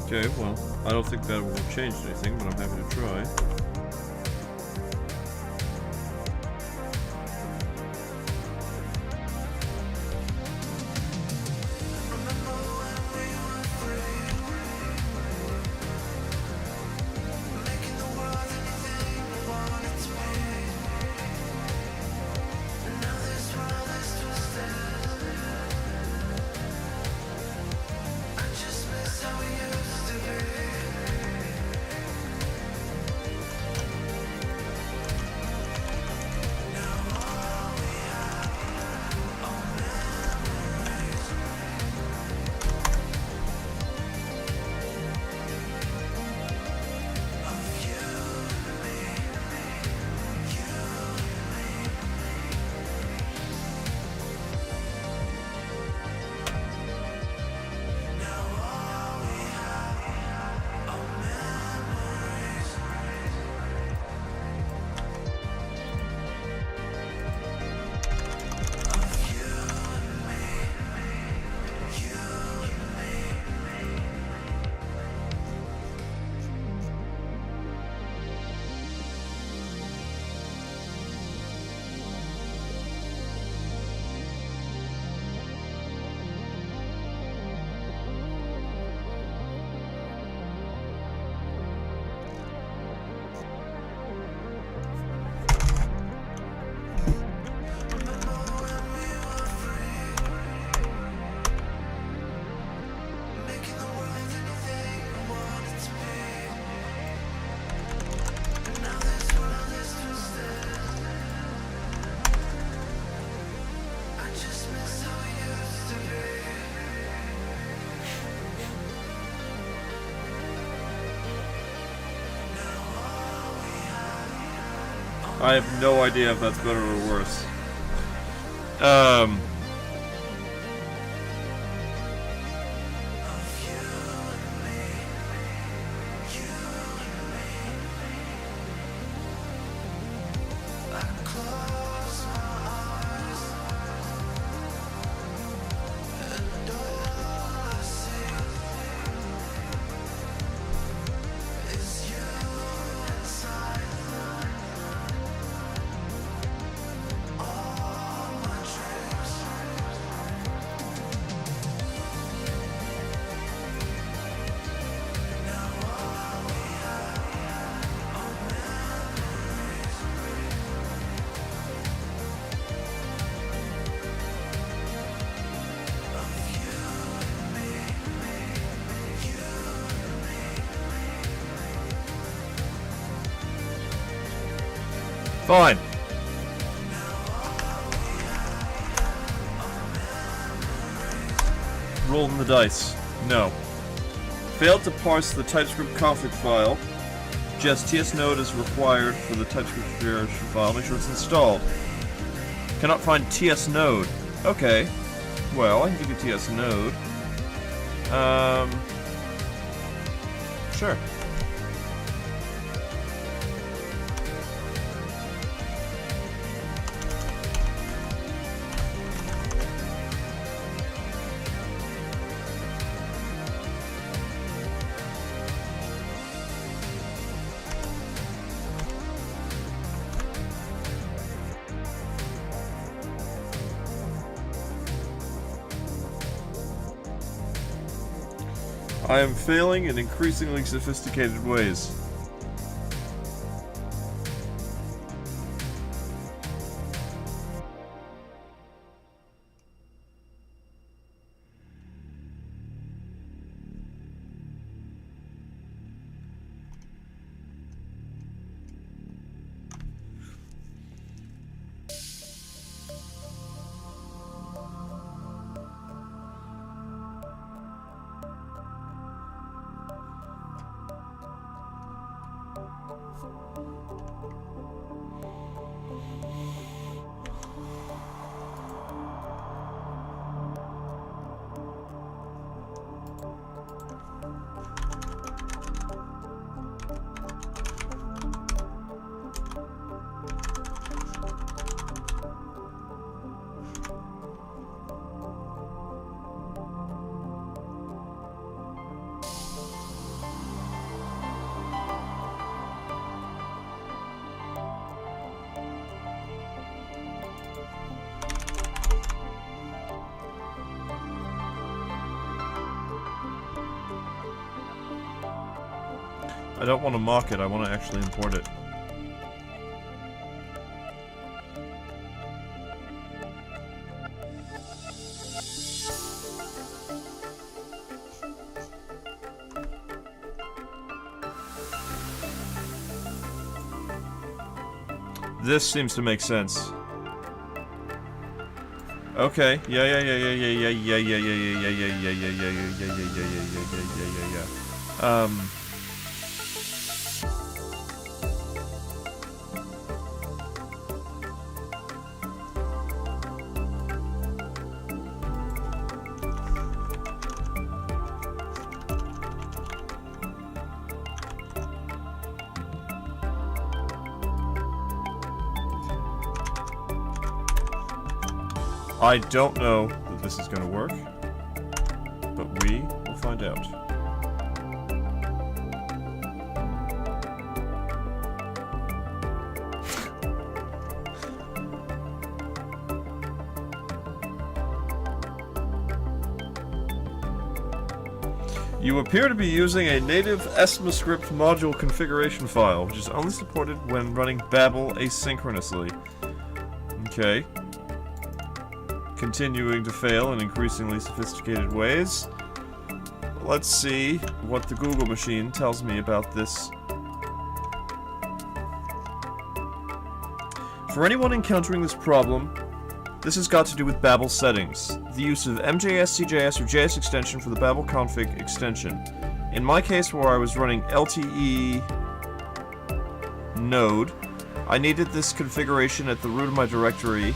Okay, well, I don't think that will change anything, but I'm happy to try. I have no idea if that's better or worse. Fine. Rolling the dice. No. Failed to parse the TypeScript config file. Just tsnode is required for the TypeScript configuration file. Make sure it's installed. Cannot find tsnode. Okay. Well, I can give you tsnode. Sure. I am failing in increasingly sophisticated ways. I don't want to mock it, I want to actually import it. This seems to make sense. Okay. Yeah. I don't know that this is going to work, but we will find out. You appear to be using a native ESMAScript module configuration file, which is only supported when running Babel asynchronously. Okay. Continuing to fail in increasingly sophisticated ways. Let's see what the Google machine tells me about this. For anyone encountering this problem, this has got to do with Babel settings. The use of MJS, CJS, or JS extension for the Babel config extension. In my case, where I was running LTE node, I needed this configuration at the root of my directory.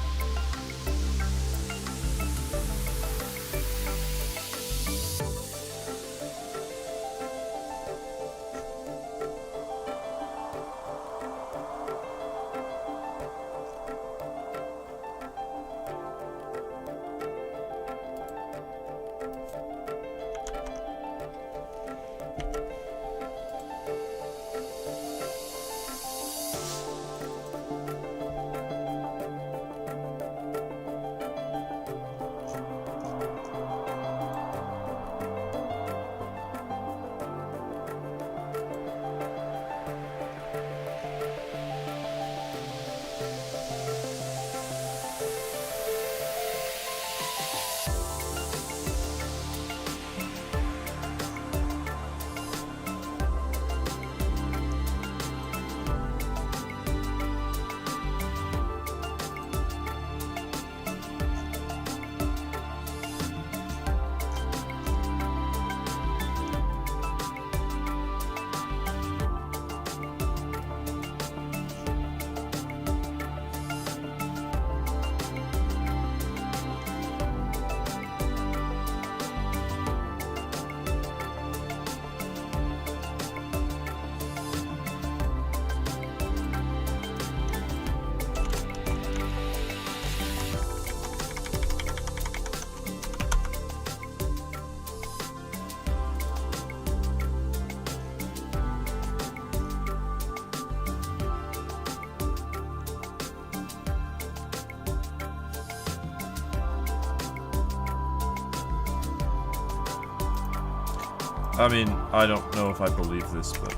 I mean, I don't know if I believe this, but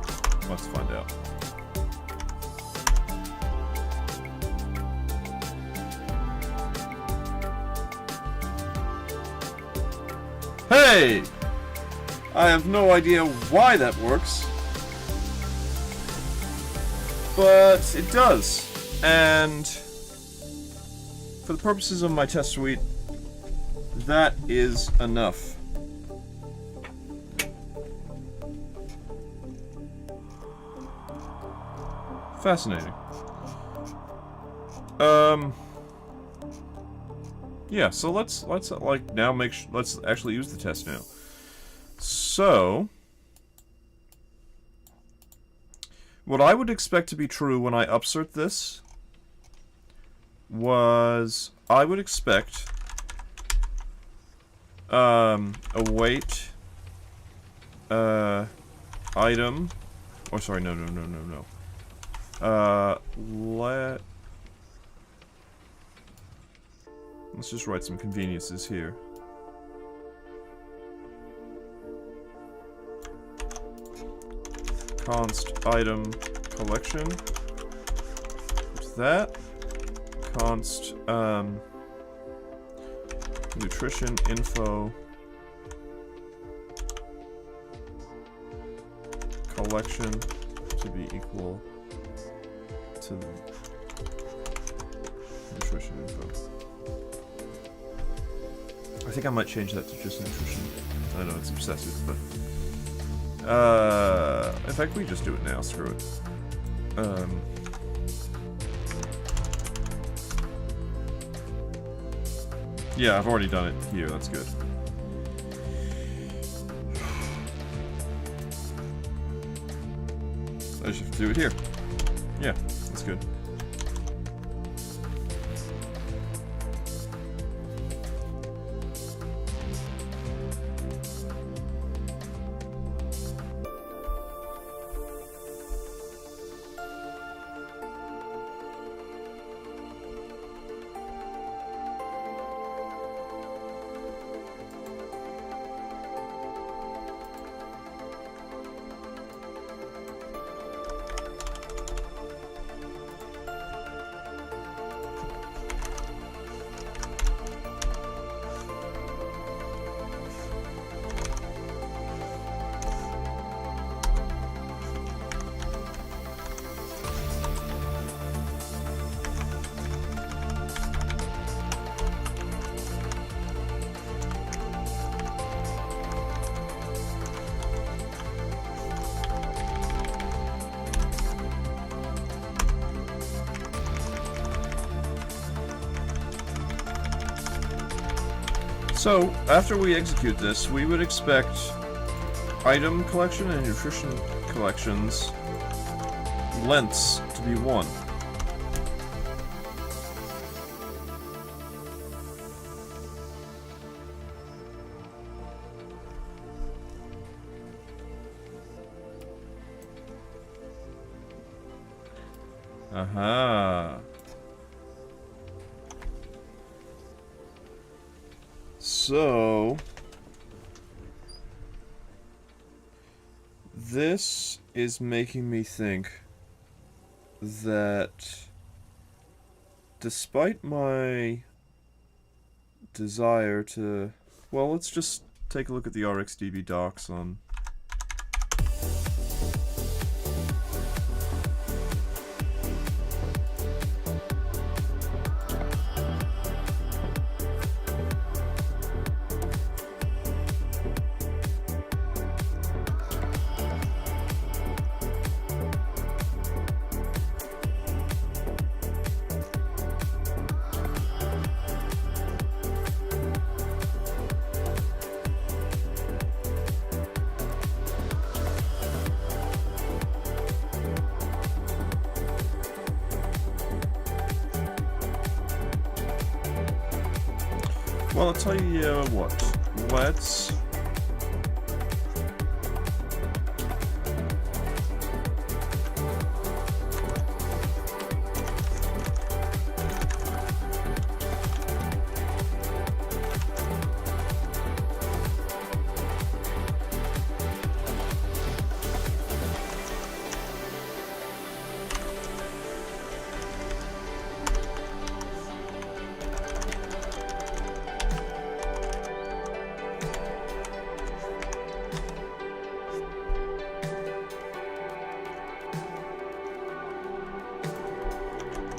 let's find out. Hey! I have no idea why that works, but it does. And for the purposes of my test suite, that is enough. Fascinating. Yeah, so let's like now let's actually use the test now. So what I would expect to be true when I upsert this was I would expect await item, or sorry, no. Let's just write some conveniences here. Const item collection. What's that? Const nutrition info collection to be equal to the nutrition info. I think I might change that to just nutrition. I know it's obsessive, but in fact we just do it now, screw it. Yeah, I've already done it here, that's good. I just have to do it here. Yeah, that's good. So, after we execute this, we would expect item collection and nutrition collections lengths to be 1. Aha. So, this is making me think that despite my desire to... Well, let's just take a look at the RxDB docs on... Well, I'll tell you what. Let's...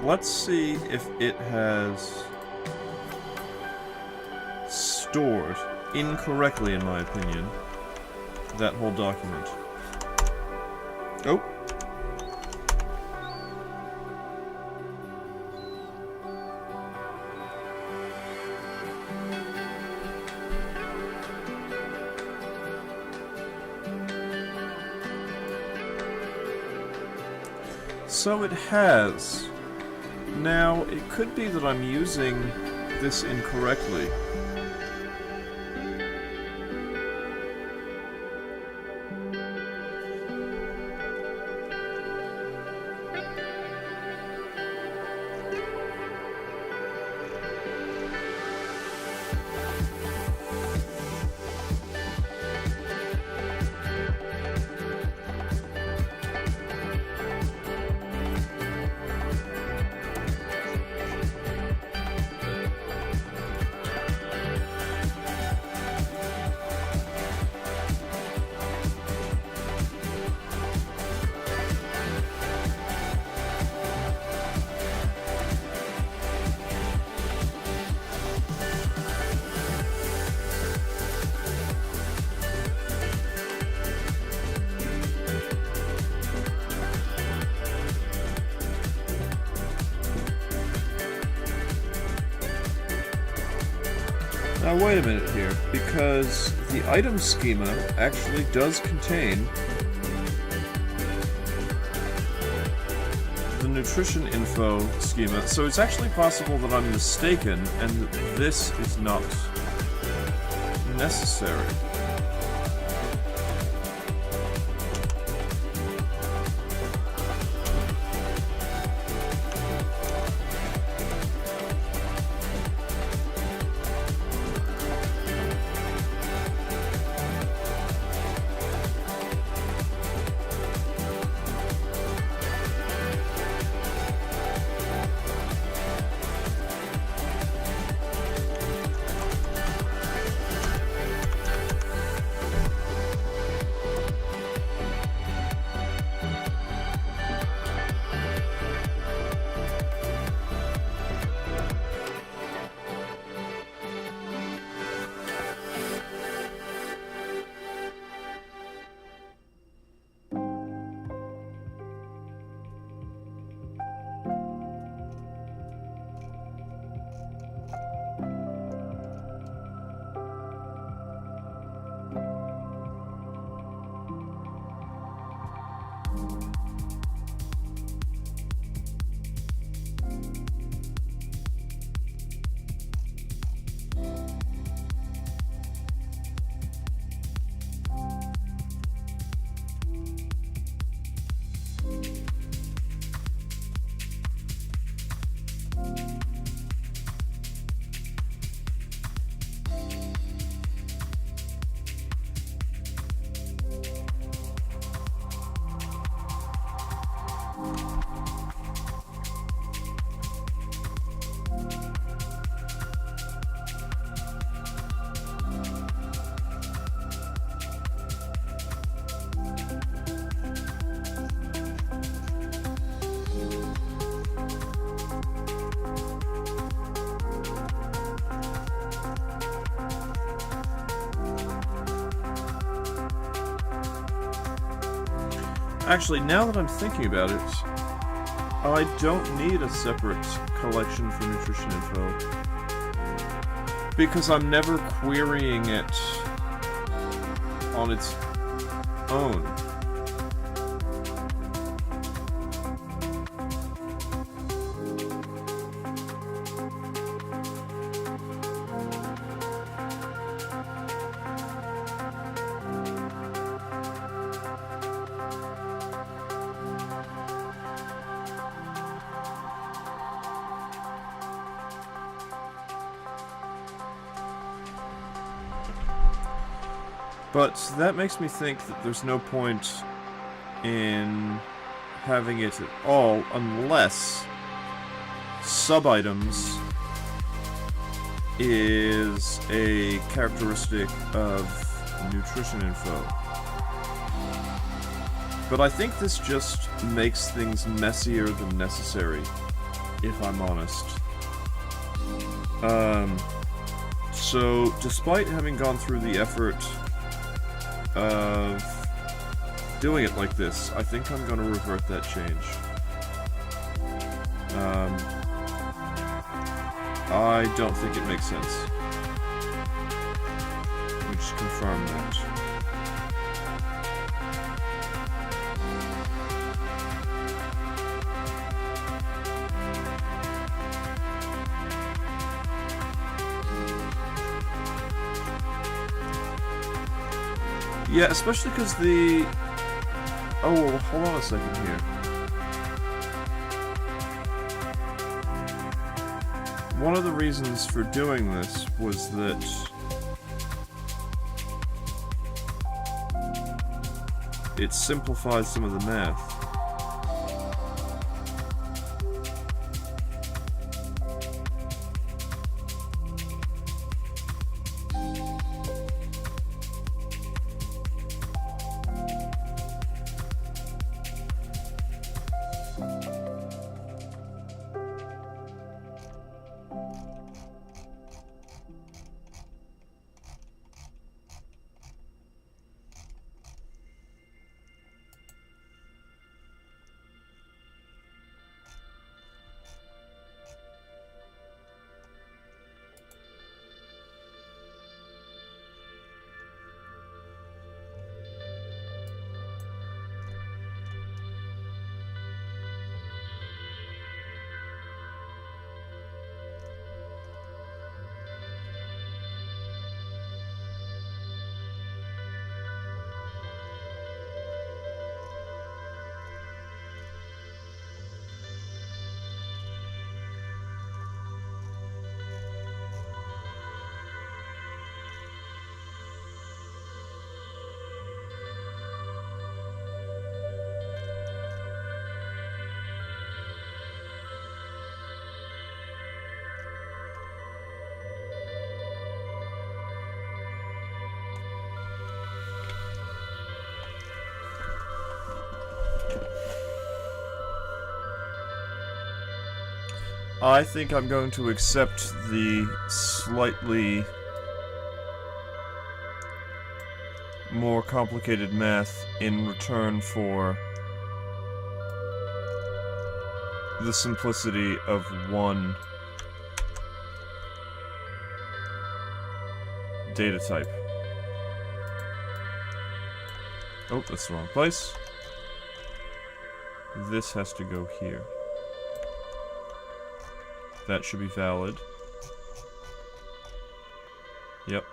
Let's see if it has stored incorrectly, in my opinion, that whole document. Oh. So it has. Now, it could be that I'm using this incorrectly. Now wait a minute here, because the item schema actually does contain the nutrition info schema, so it's actually possible that I'm mistaken and that this is not necessary. Actually, now that I'm thinking about it, I don't need a separate collection for nutrition info. Because I'm never querying it on its own. But that makes me think that there's no point in having it at all unless sub-items is a characteristic of nutrition info. But I think this just makes things messier than necessary, if I'm honest. So, despite having gone through the effort of doing it like this, I think I'm going to revert that change. I don't think it makes sense. Let me just confirm that. Yeah, especially because the... Oh, well, hold on a second here. One of the reasons for doing this was that it simplifies some of the math. I think I'm going to accept the slightly more complicated math in return for the simplicity of one data type. Oh, that's the wrong place. This has to go here. That should be valid. Yep.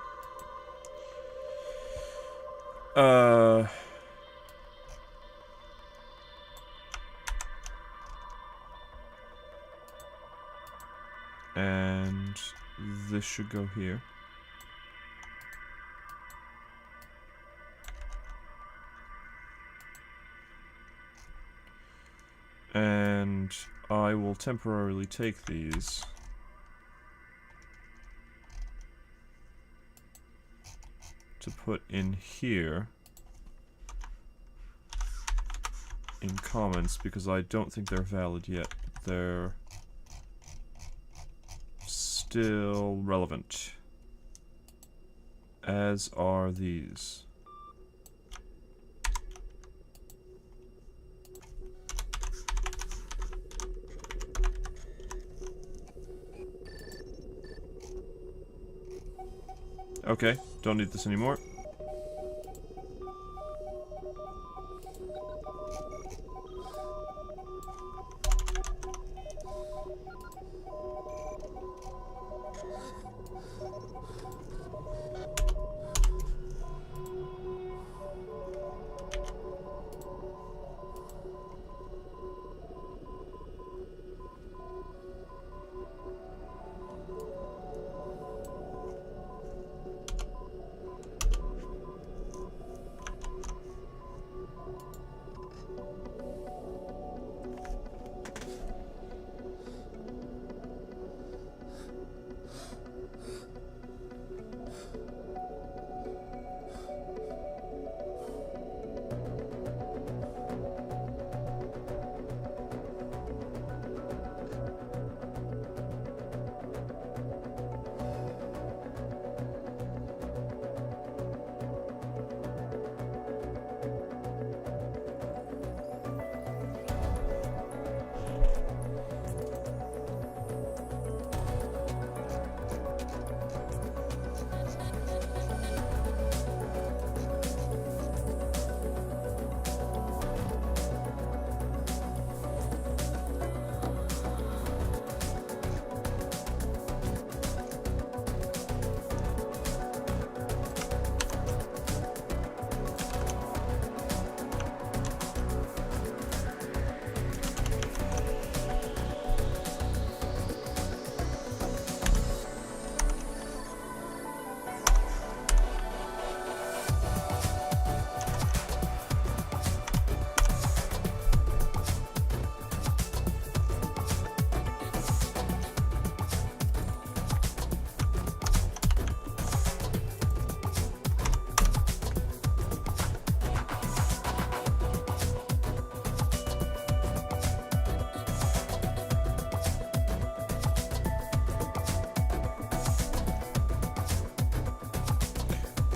And this should go here. And I will temporarily take these to put in here in comments because I don't think they're valid yet. They're still relevant, as are these. Okay, don't need this anymore.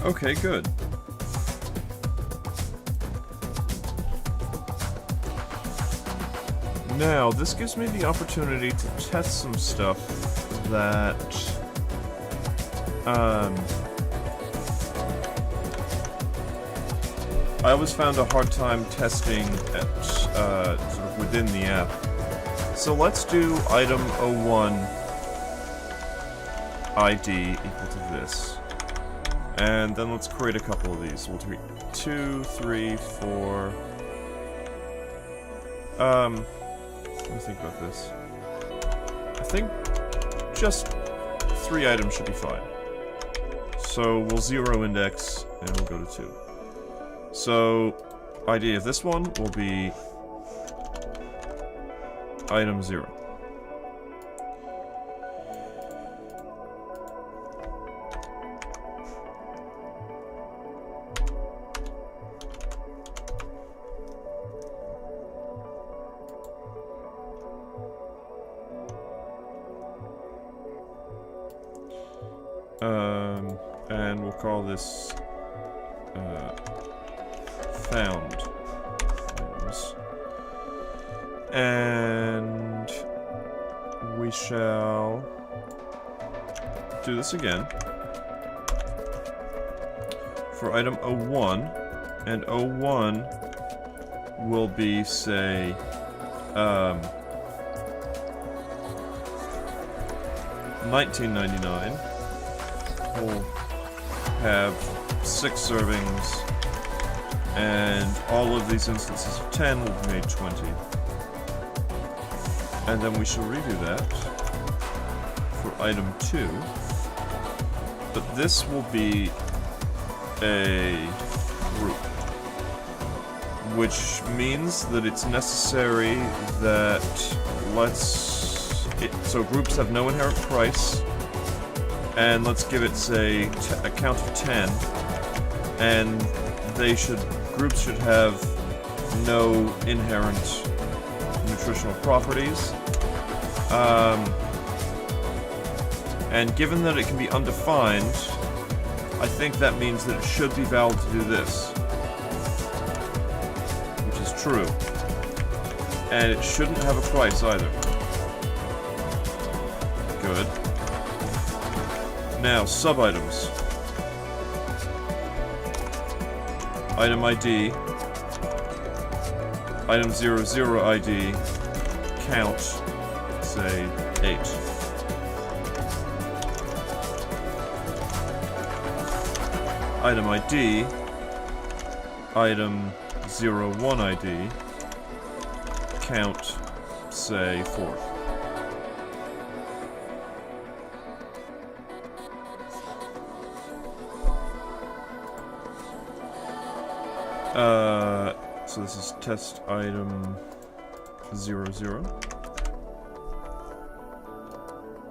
Okay, good. Now, this gives me the opportunity to test some stuff that, I always found a hard time testing at, sort of within the app. So let's do item 01 ID equal to this. And then let's create a couple of these. We'll do 2, 3, 4. Let me think about this. I think just 3 items should be fine. So we'll 0 index and we'll go to 2. So ID of this one will be item 0. And we'll call this found items. And we shall do this again for item 01, and 01 will be, say, $19.99. We'll have 6 servings, and all of these instances of 10 will be made 20. And then we shall redo that for item 2. But this will be a group, which means that it's necessary that so groups have no inherent price, and let's give it, say, a count of 10, and groups should have no inherent nutritional properties. And given that it can be undefined, I think that means that it should be valid to do this, which is true. And it shouldn't have a price either. Good. Now, sub-items. item ID, item 00 ID, count, say, 8. Item ID, item 01 ID, count, say, 4. So this is test item 00.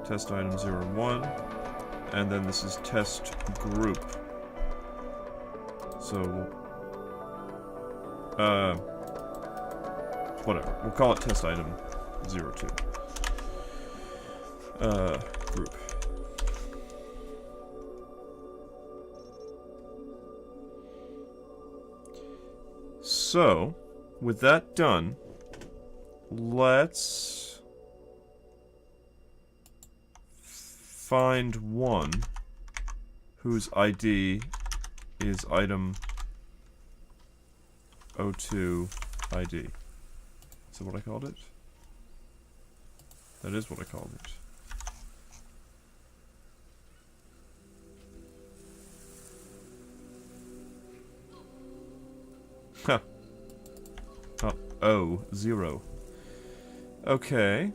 Test item 01. And then this is test group. So, whatever. We'll call it test item 02. Group. So, with that done, let's find one whose ID is item 02 ID. Is that what I called it? That is what I called it. Huh. Oh, 0. Okay.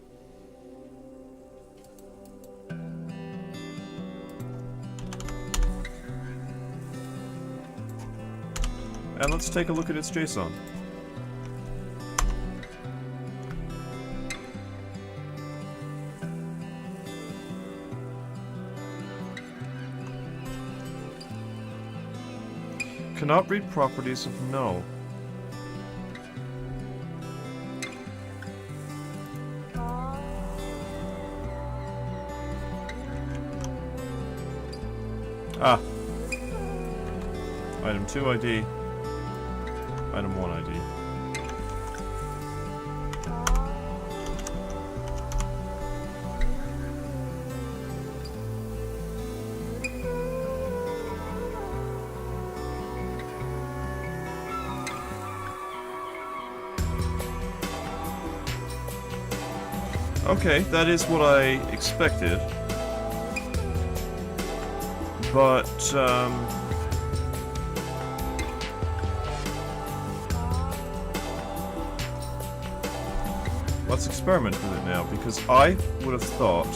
And let's take a look at its JSON. Cannot read properties of null. Ah. Item 2 ID. Item 1 ID. Okay, that is what I expected. But, let's experiment with it now, because I would have thought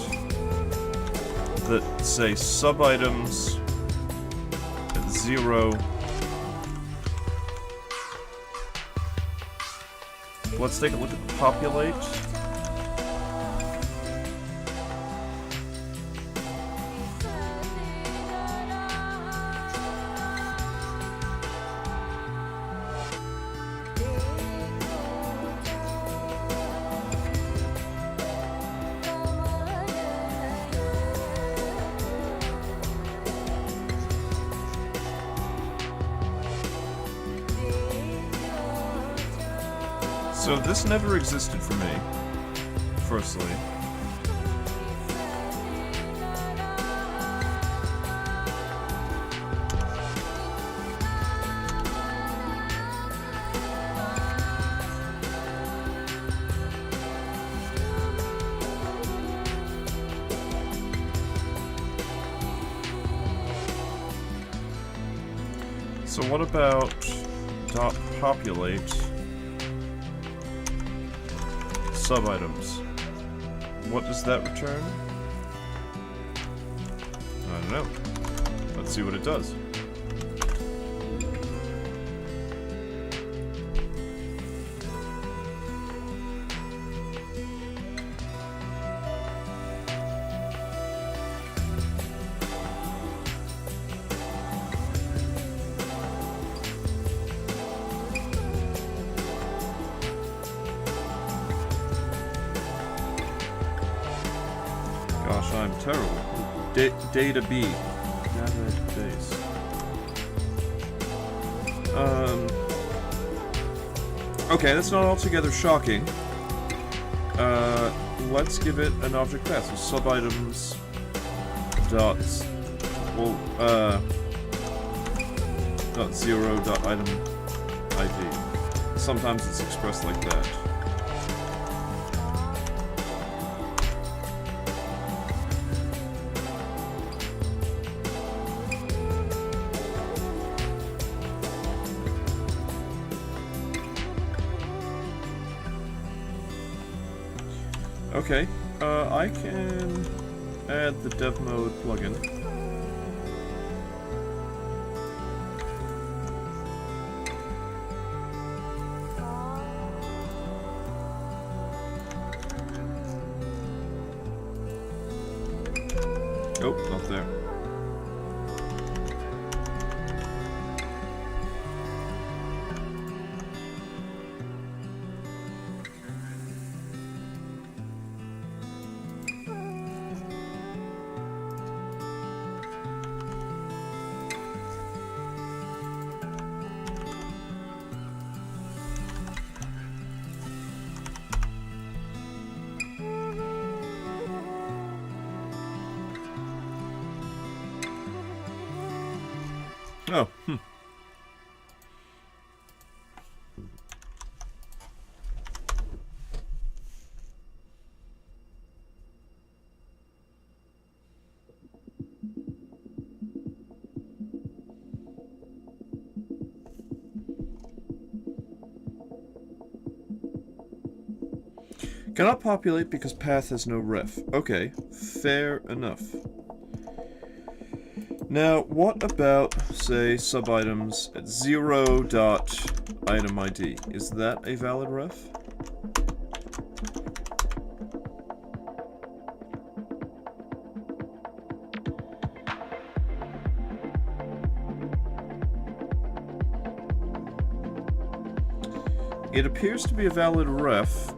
that, say, sub-items at 0... Let's take a look at populate. So this never existed for me, firstly. So what about dot populate sub-items? What does that return? I don't know. Let's see what it does. Gosh, I'm terrible. Data B. Database. Okay, that's not altogether shocking. Let's give it an object class. So sub-items dots. Well, dot zero dot item ID. Sometimes it's expressed like that. Okay, I can add the dev mode plugin. Oh, not there. Oh, Cannot populate because path has no ref. Okay, fair enough. Now, what about, say, sub-items at 0 dot item ID? Is that a valid ref? It appears to be a valid ref.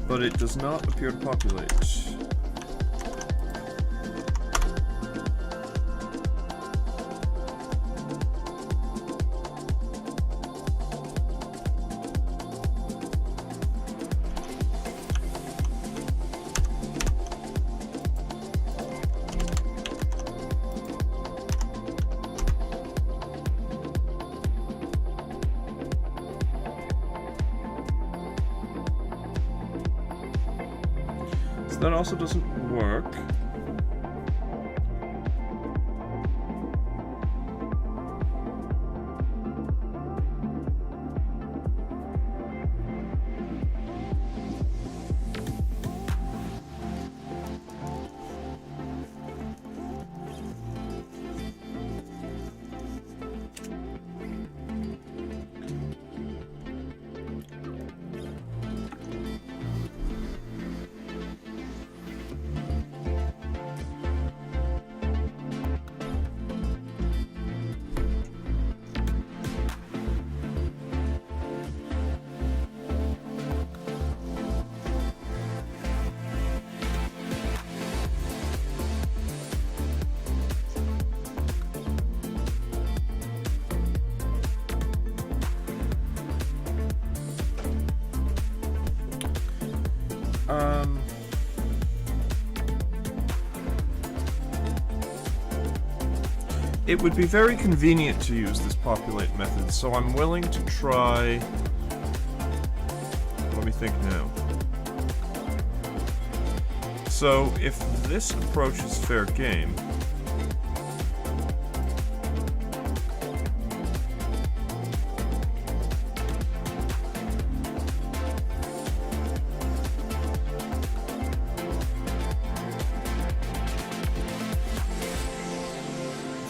But it does not appear to populate. That also doesn't work. It would be very convenient to use this populate method, so I'm willing to try... Let me think now. So, if this approach is fair game...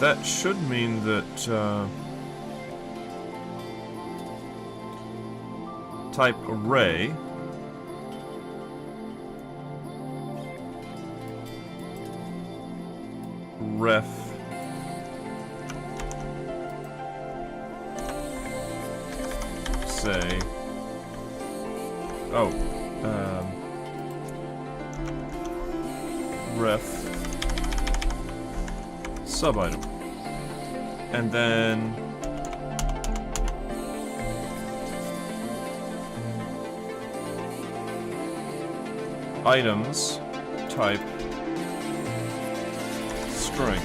That should mean that type array ref say ref sub-item. And then items type string.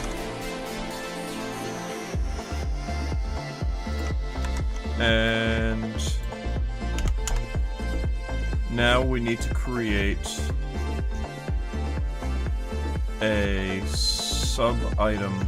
And now we need to create a sub-item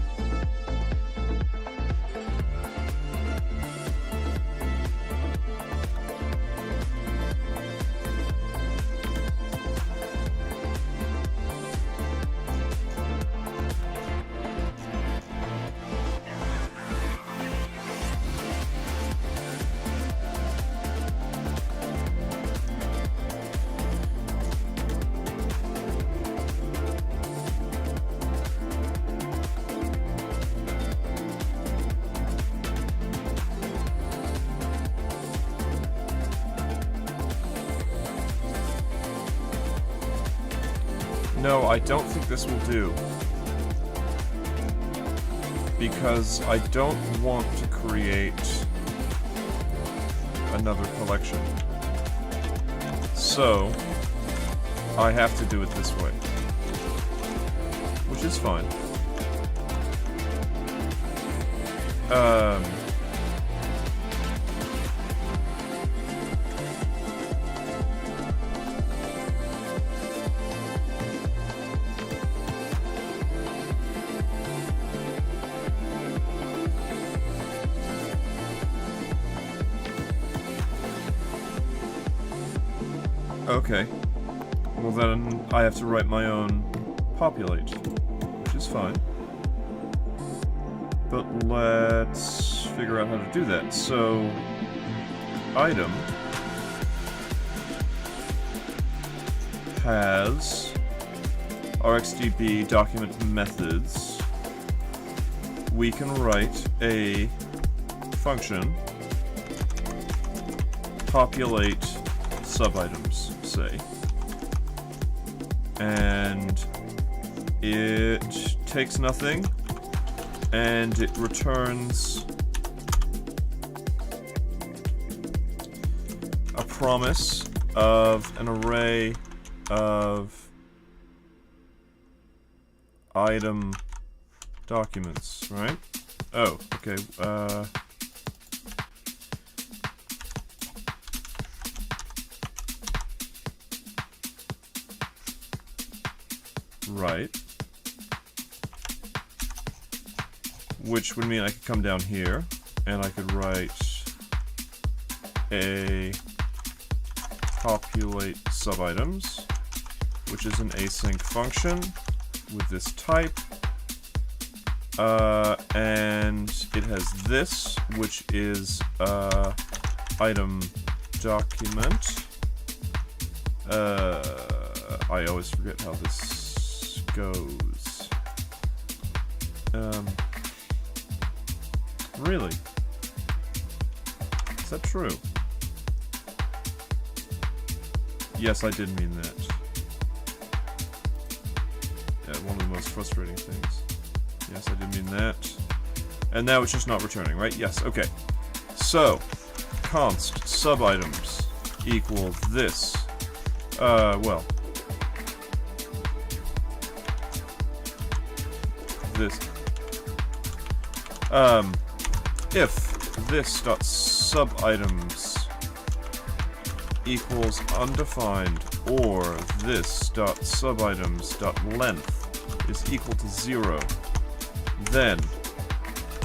No, I don't think this will do. Because I don't want to create another collection. So, I have to do it this way. Which is fine. Okay. Well then, I have to write my own populate, which is fine. But let's figure out how to do that. So, item has RxDB document methods. We can write a function populate sub-items, say, and it takes nothing and it returns a promise of an array of item documents, right? Oh, okay, right. Which would mean I could come down here and I could write a populate sub-items, which is an async function with this type. And it has this, which is item document. I always forget how this goes. Really? Is that true? Yes, I did mean that. Yeah, one of the most frustrating things. Yes, I did mean that. And now it's just not returning, right? Yes, okay. So, const sub-items equal this. Well. This. If this dot sub-items equals undefined or this dot sub-items dot length is equal to 0, then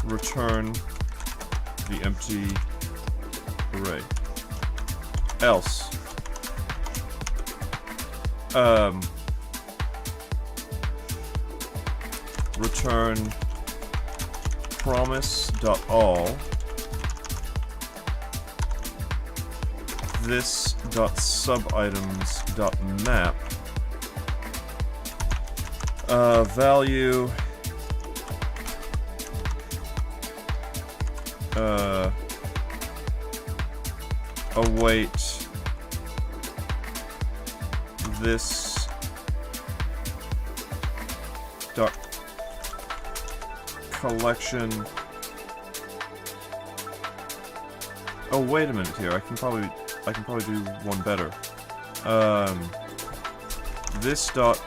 return the empty array. Else, return promise.all this dot sub-items dot map value await this dot collection. Oh, wait a minute here. I can probably do one better. this dot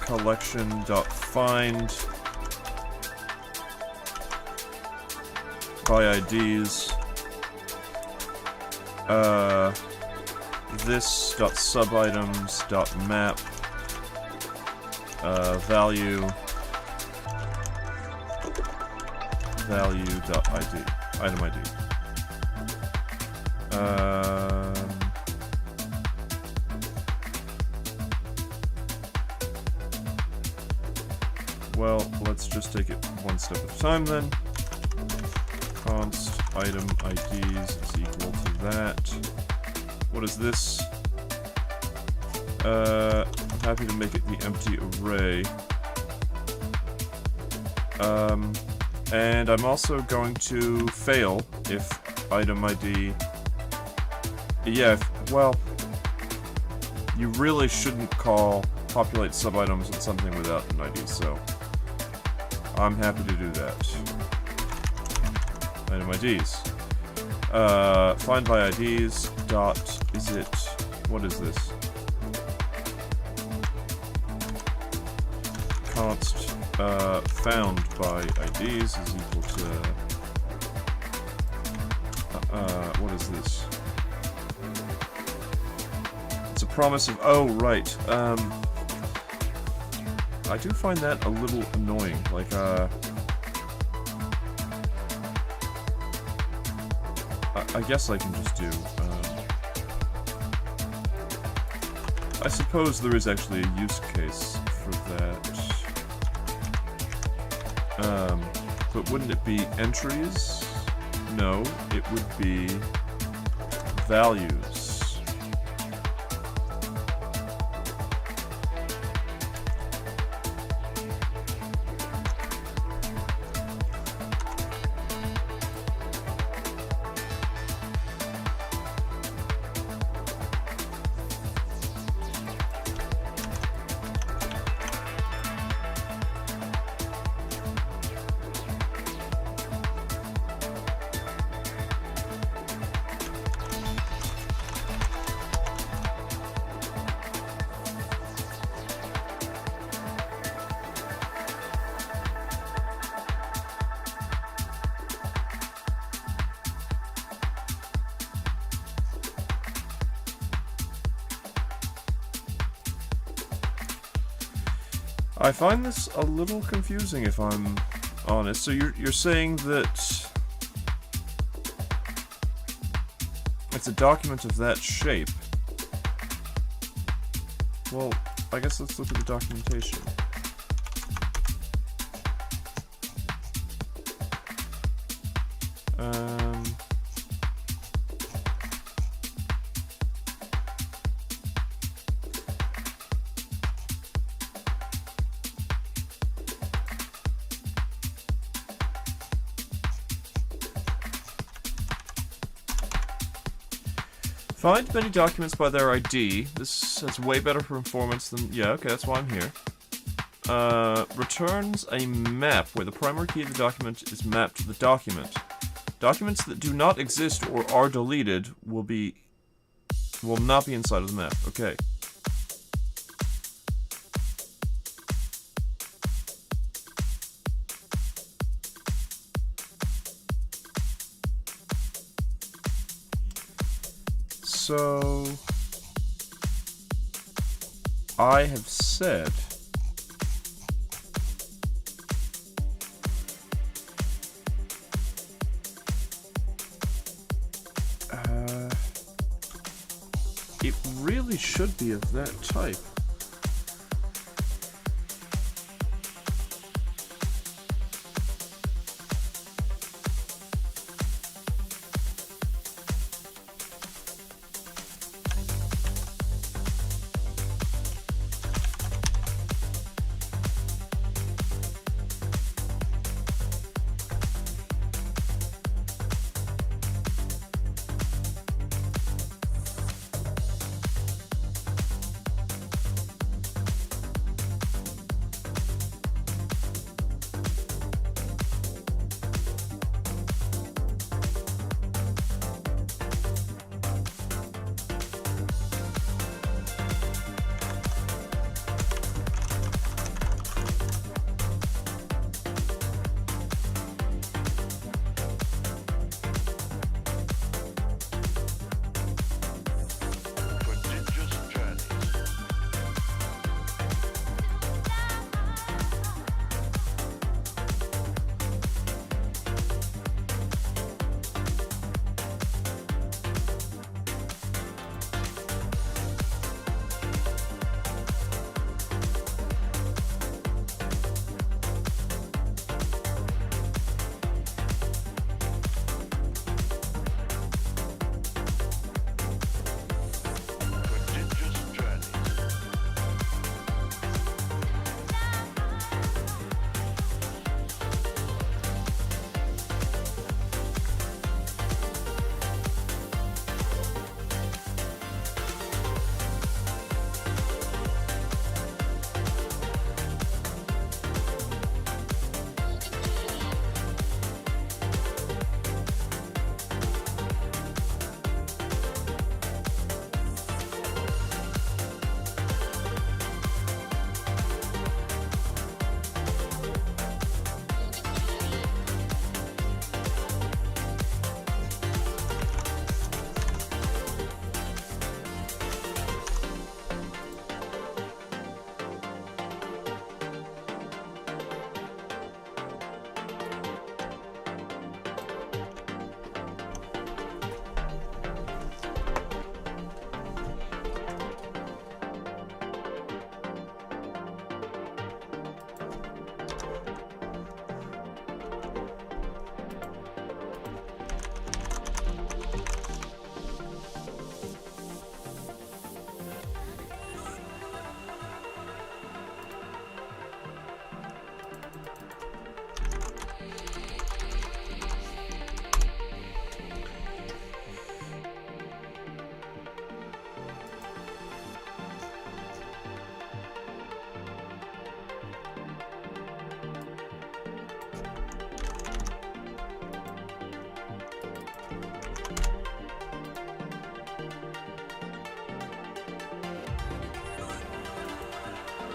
collection dot find by IDs. This dot subitems dot map value dot ID item ID. Well, let's just take it one step at a time then. Const item IDs is equal to that. What is this? I'm happy to make it the empty array. And I'm also going to fail if item ID... Yeah, well... You really shouldn't call populate subitems with something without an ID, so... I'm happy to do that. Item IDs. Find by IDs dot... Is it... What is this? Const found by IDs is equal to what is this? It's a promise of right. I do find that a little annoying. Like I guess I can just do. I suppose there is actually a use case for that. But wouldn't it be entries? No, it would be values. I find this a little confusing, if I'm honest. So you're saying that it's a document of that shape. Well, I guess let's look at the documentation. Find many documents by their ID. This has way better performance than... Yeah, okay, that's why I'm here. Returns a map where the primary key of the document is mapped to the document. Documents that do not exist or are deleted will not be inside of the map. Okay. So, I have said it really should be of that type.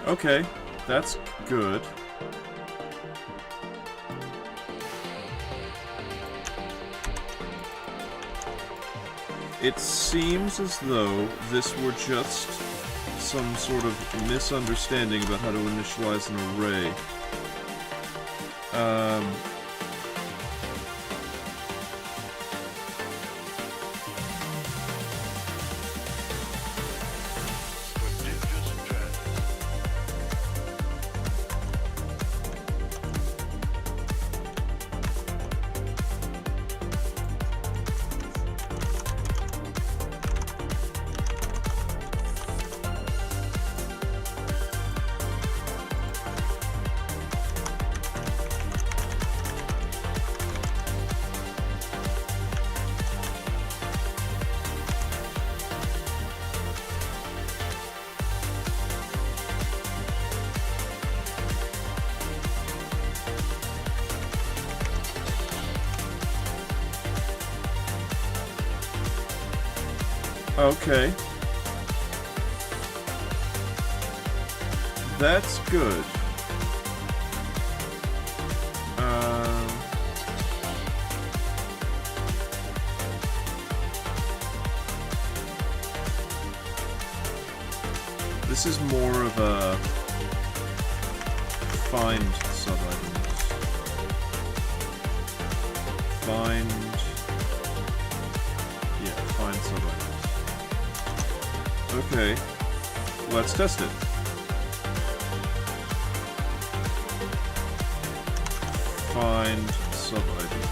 Okay, that's good. It seems as though this were just some sort of misunderstanding about how to initialize an array. Okay. That's good. This is more of a find sub-items. Find sub-items. Okay, let's test it. Find sub-items.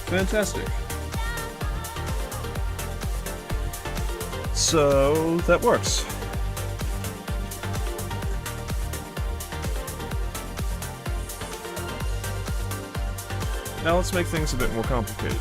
Fantastic. So, that works. Now let's make things a bit more complicated.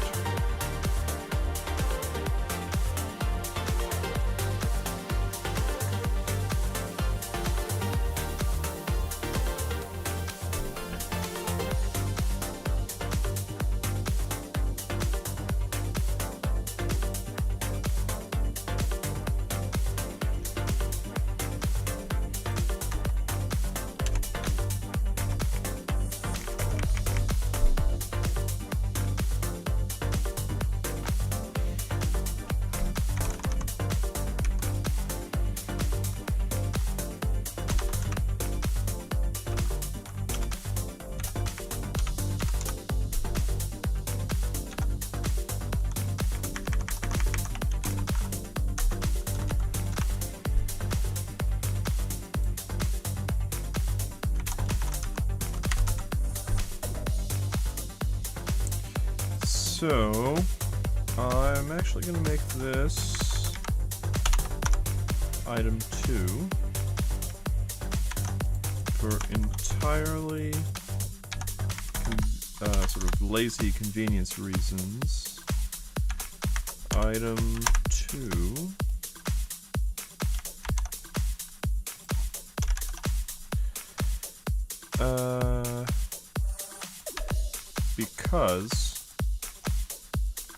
So, I'm actually going to make this item 2 for entirely sort of lazy convenience reasons. Item 2 because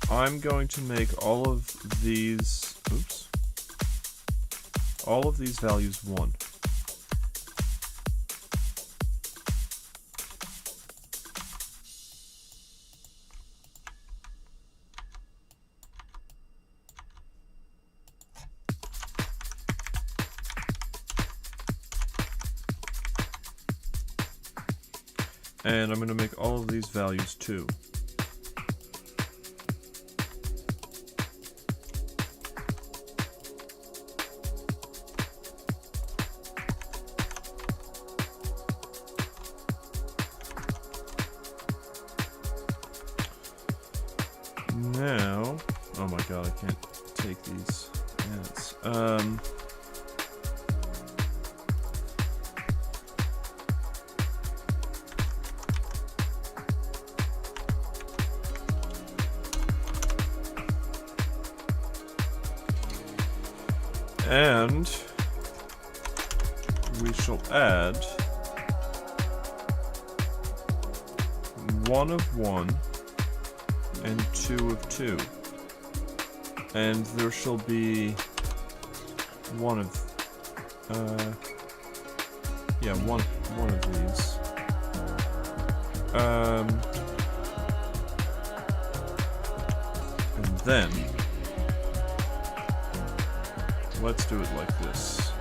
I'm going to make all of these values 1. And I'm going to make all of these values 2. Now, oh my god, I can't take these ads. And we shall add 1 of 1 and 2 of 2. And there shall be one of one of these. And then let's do it like this.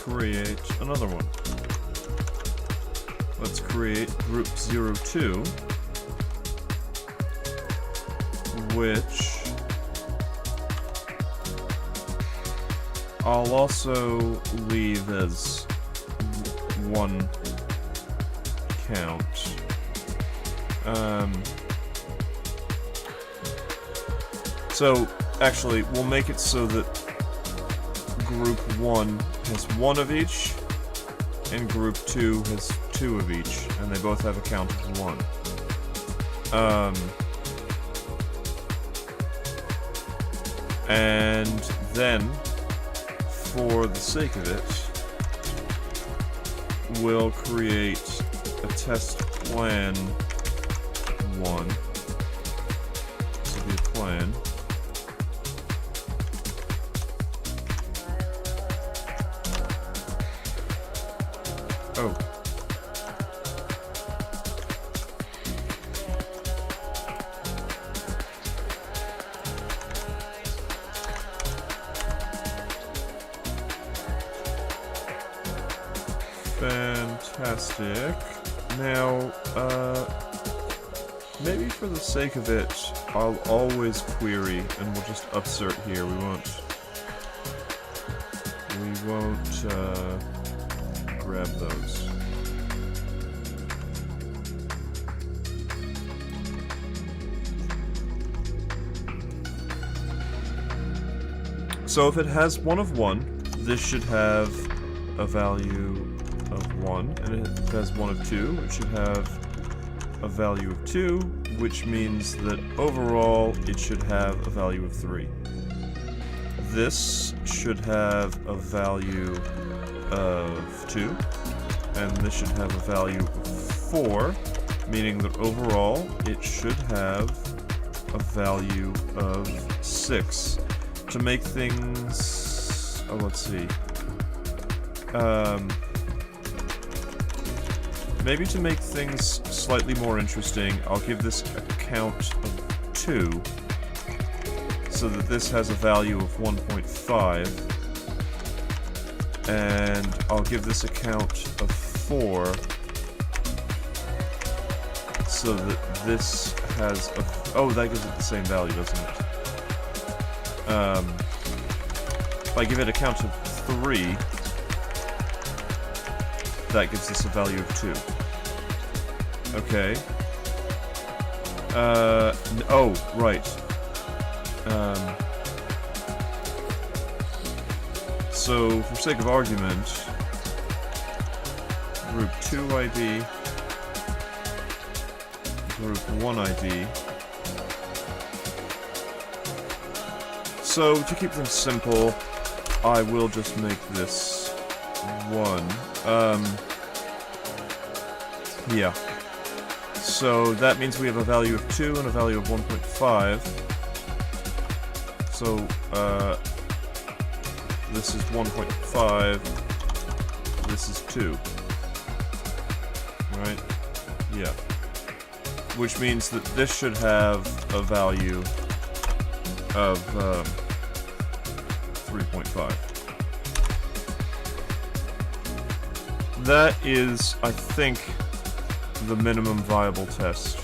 Create another one. Let's create group 02, which I'll also leave as 1 count. So actually, we'll make it so that group 1 has 1 of each, and group 2 has 2 of each, and they both have a count of 1. And then, for the sake of it, we'll create a test plan 1. This will be a plan. Oh. Fantastic. Now, maybe for the sake of it, I'll always query, and we'll just upsert here. We won't, grab those. So if it has 1 of 1, this should have a value of 1, and if it has 1 of 2, it should have a value of 2, which means that overall it should have a value of 3. This should have a value of 2, and this should have a value of 4, meaning that overall it should have a value of 6. To make things... oh, let's see. Maybe to make things slightly more interesting, I'll give this a count of 2, so that this has a value of 1.5. And I'll give this a count of 4, so that this has a... oh, that gives it the same value, doesn't it? If I give it a count of 3, that gives us a value of 2. Okay. Oh, right. So, for sake of argument, group 2 ID, group 1 ID. So, to keep things simple, I will just make this 1. Yeah. So, that means we have a value of 2 and a value of 1.5. So, this is 1.5, this is 2. Right? Yeah. Which means that this should have a value of 3.5. That is, I think, the minimum viable test.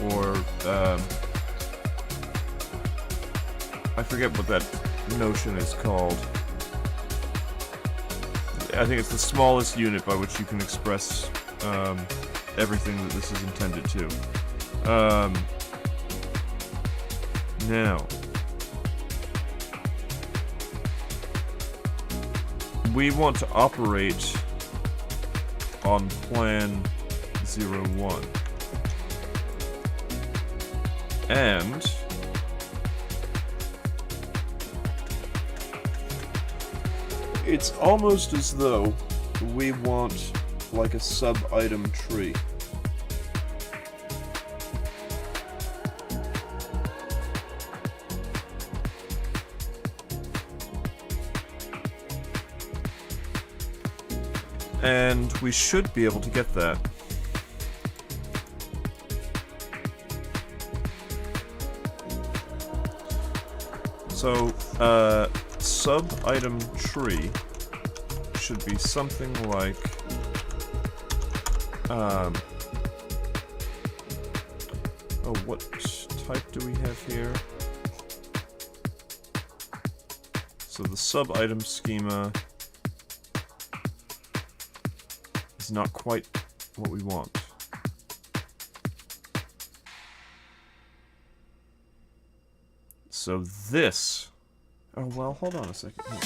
Or, I forget what that notion is called. I think it's the smallest unit by which you can express everything that this is intended to. Now, we want to operate on plan 01. And it's almost as though we want like a sub-item tree. And we should be able to get that. So, sub-item tree should be something like, oh, what type do we have here? So the sub-item schema is not quite what we want. So this... Oh, well, hold on a second here.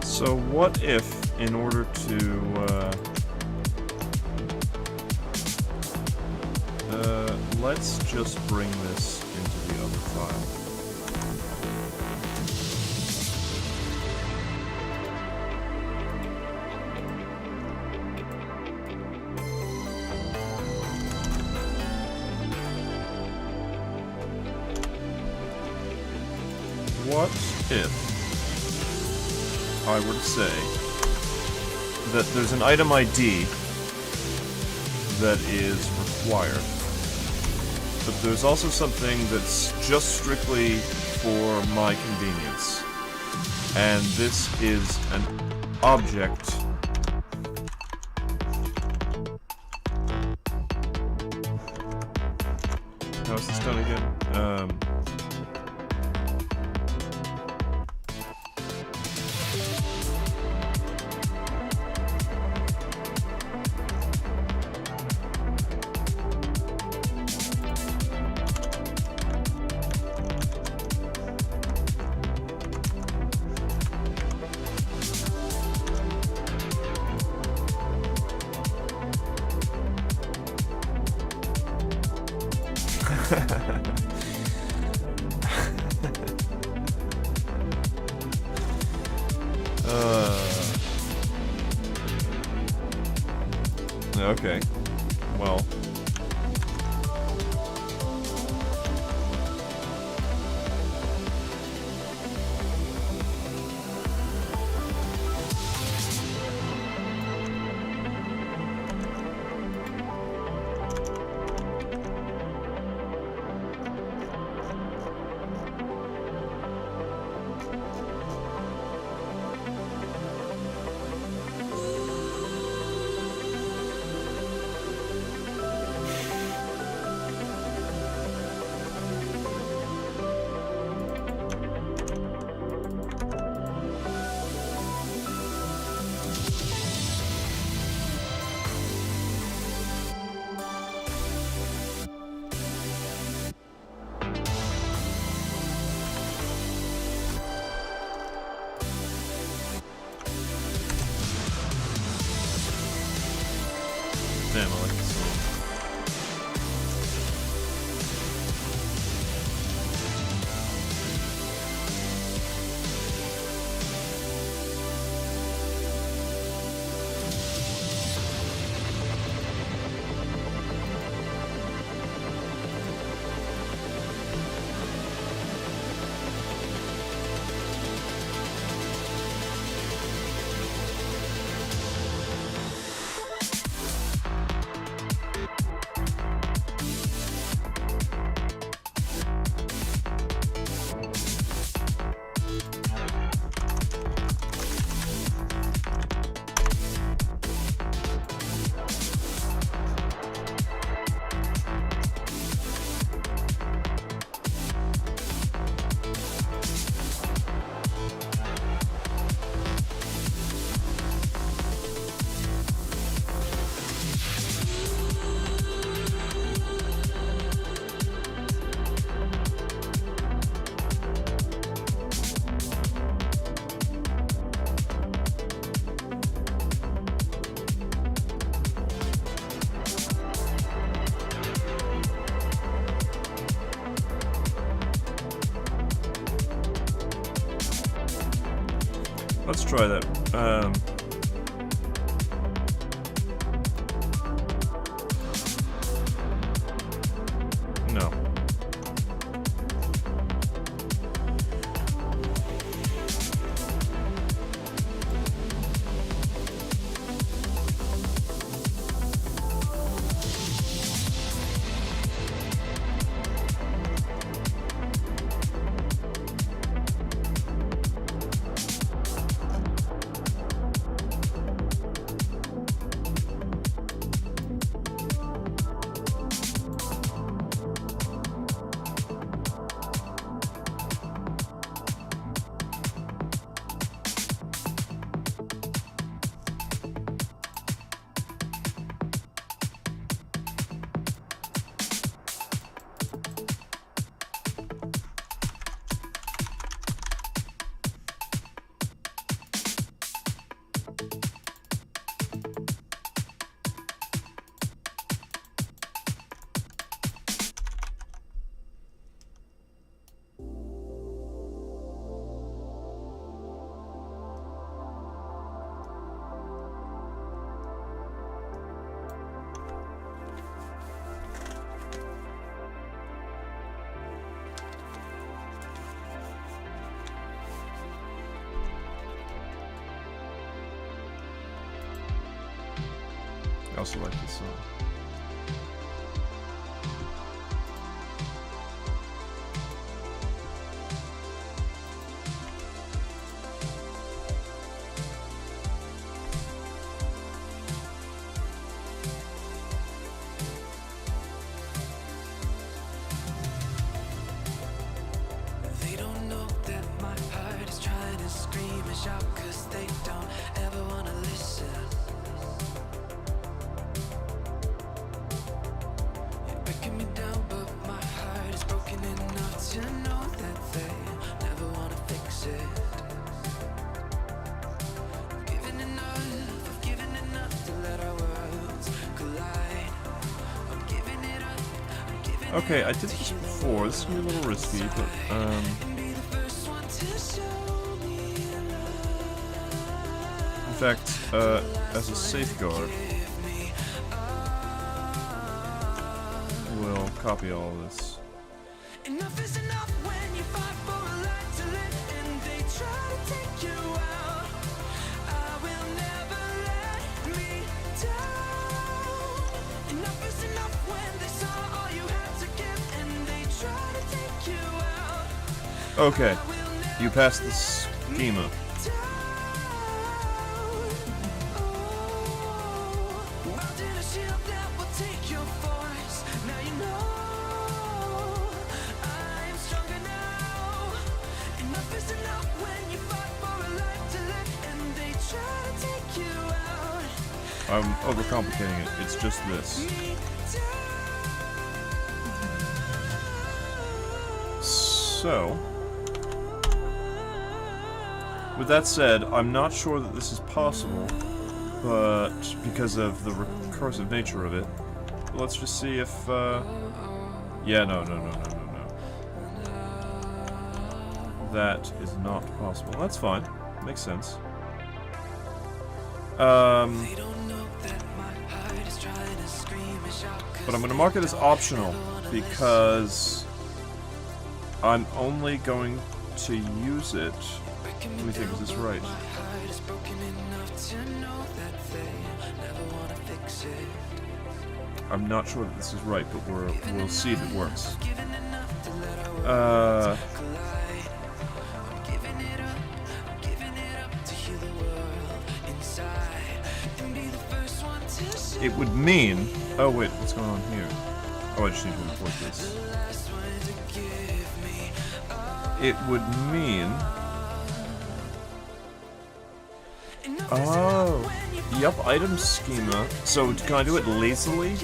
So what if, in order to, let's just bring this into the other file. What if I were to say that there's an item ID that is required, but there's also something that's just strictly for my convenience, and this is an object how is this done again? Okay. Well. Let's try that. No. I also like this song. They don't know that my heart is trying to scream and shout, 'cause they don't ever wanna listen. You're breaking me down, but my heart is broken enough to know that they never wanna fix it. I've given enough to let our worlds collide. I'm giving it up, I'm giving Okay, I did this before. This is gonna be a little risky, but be the first one to show me love. in fact, as a safeguard, we'll copy all of this. Enough is enough when you fight for a life to live and they try to take you out. I will never let me down. Enough is enough when they saw all you had to give and they try to take you out. Okay, you passed the schema. Mountain a shield that will take your force. Now you know I'm stronger now. Enough is enough when you fight for a life to live and they try to take you out. I'm overcomplicating it. It's just this. So, with that said, I'm not sure that this is possible, but because of the recursive nature of it, let's just see if, yeah, no. That is not possible. That's fine. Makes sense. But I'm going to mark it as optional because I'm only going to use it. Let me think, is this right? I'm not sure that this is right, but we'll see if it works. It would mean... Oh wait, what's going on here? Oh, I just need to import this. It would mean... Oh, yep, item schema. So can I do it lazily?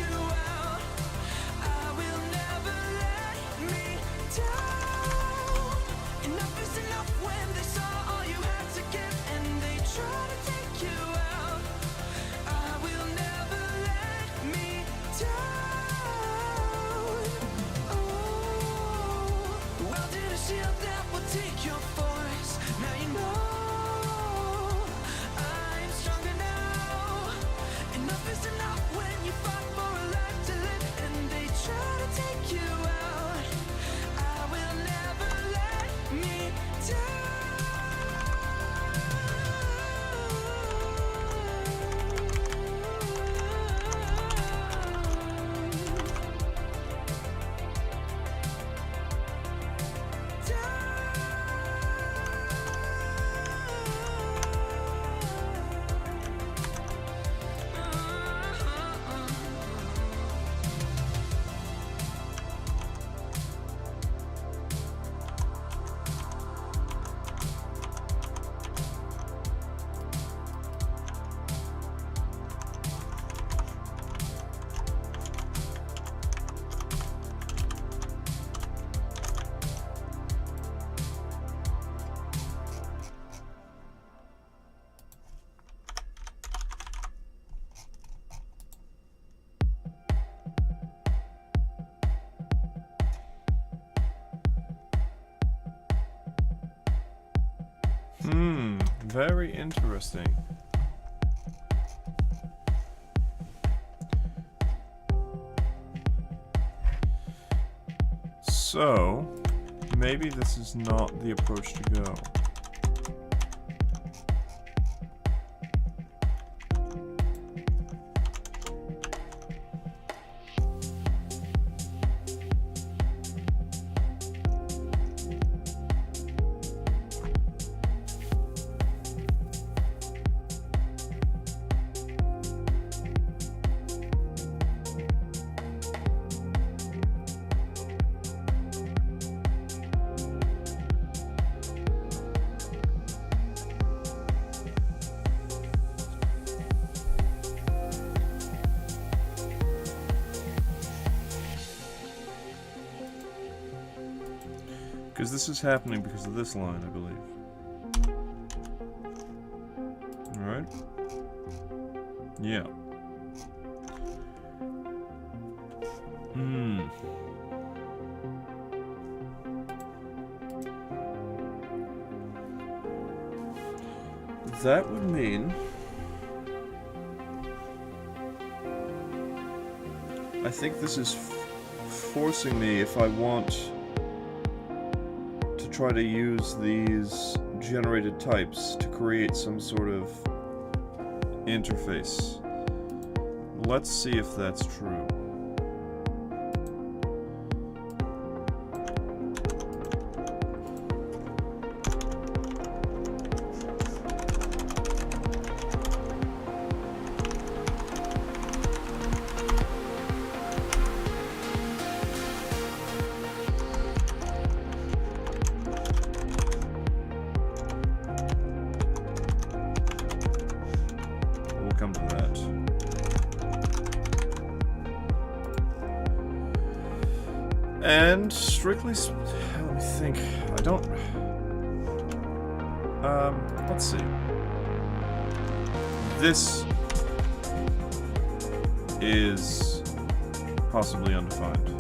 Very interesting. So, maybe this is not the approach to go. Because this is happening because of this line, I believe. Alright? Yeah. That would mean... I think this is forcing me, if I want to try to use these generated types to create some sort of interface. Let's see if that's true. Come to that. And strictly, let me think. I don't. Let's see. This is possibly undefined.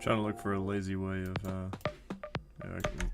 Trying to look for a lazy way of, yeah, I can...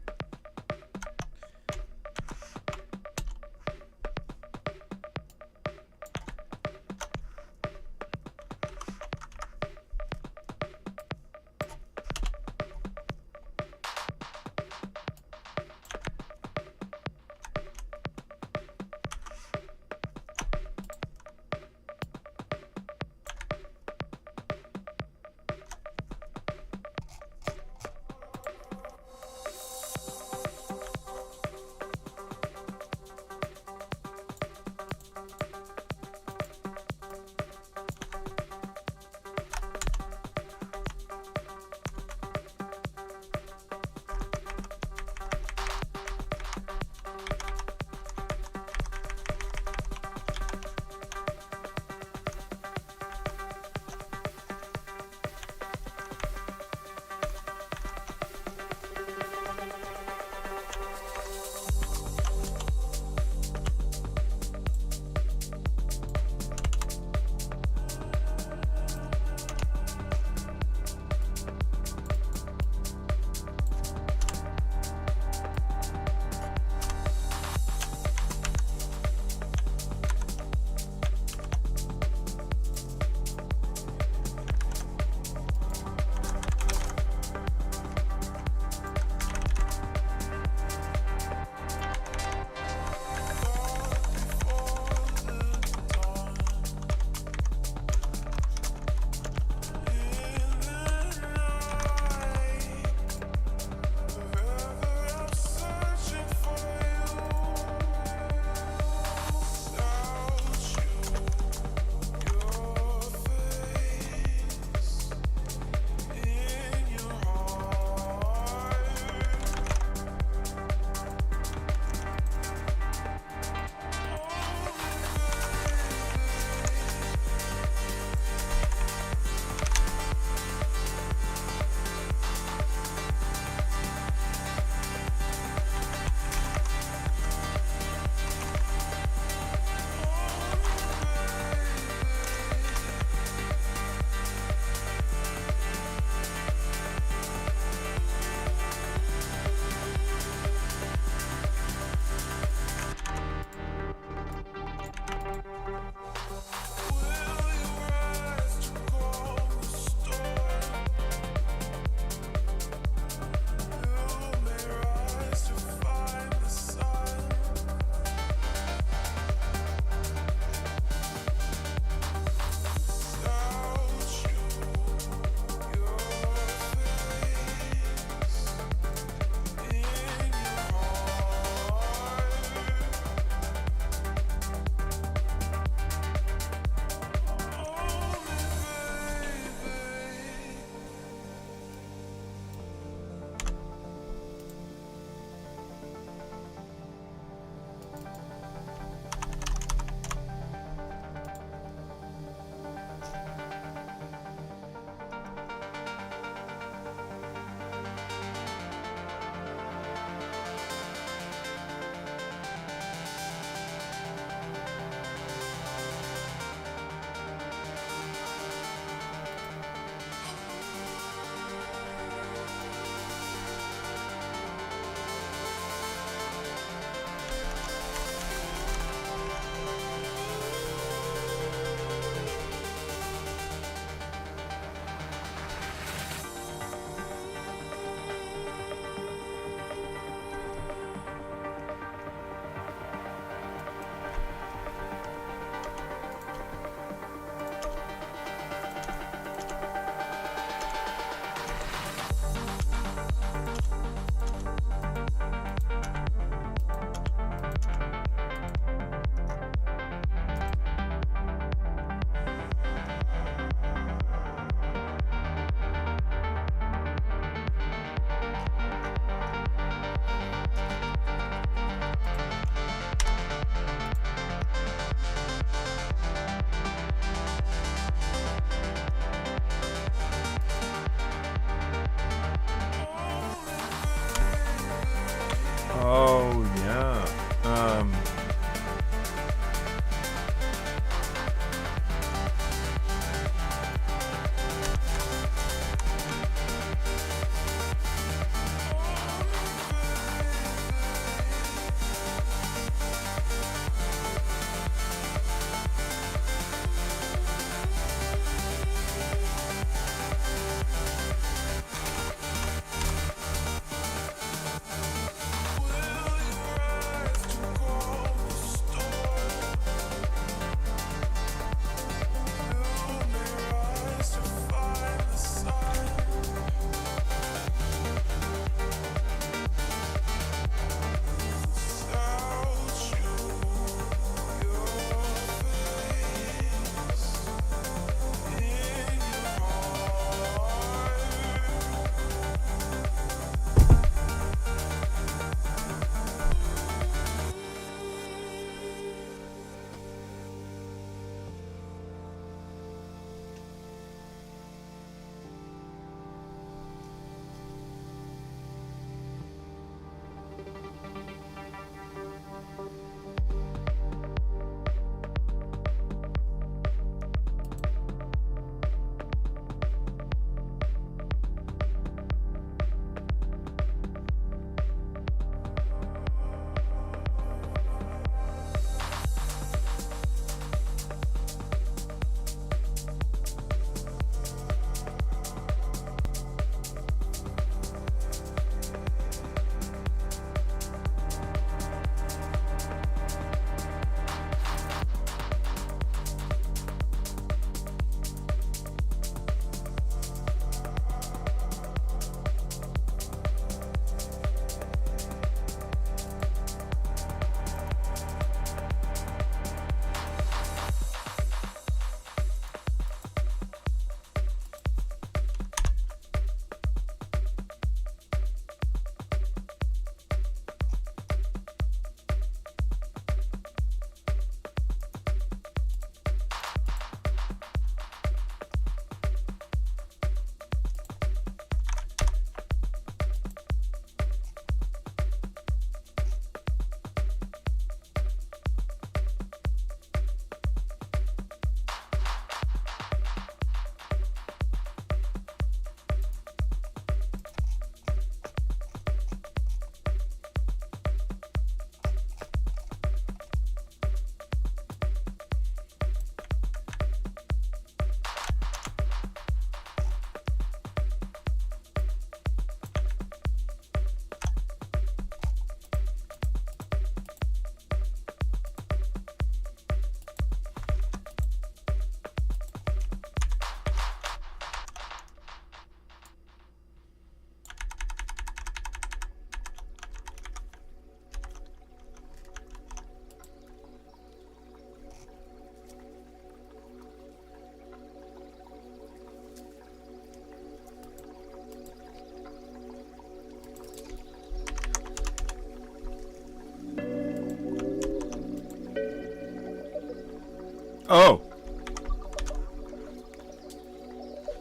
Oh!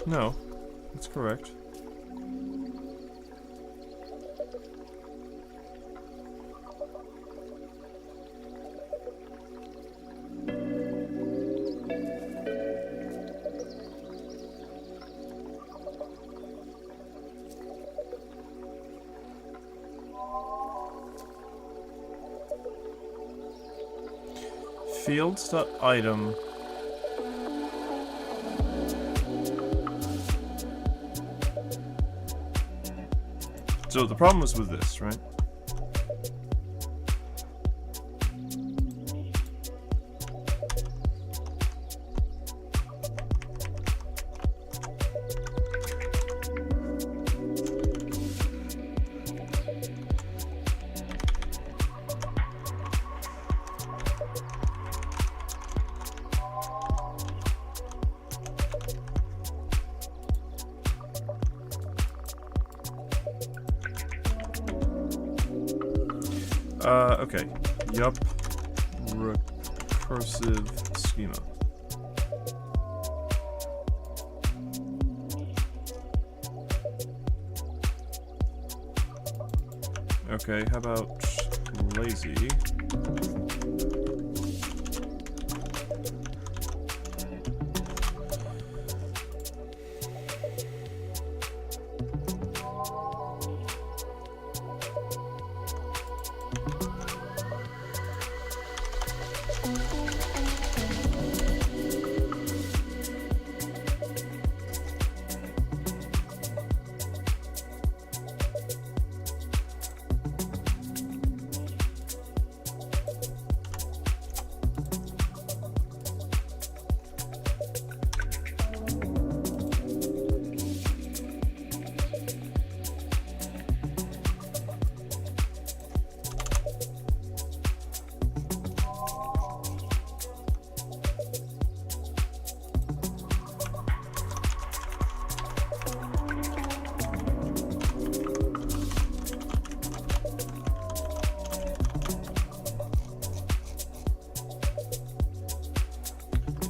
No, that's correct. Fields.item. So the problem was with this, right? Okay. Yup. Recursive schema. Okay, how about lazy?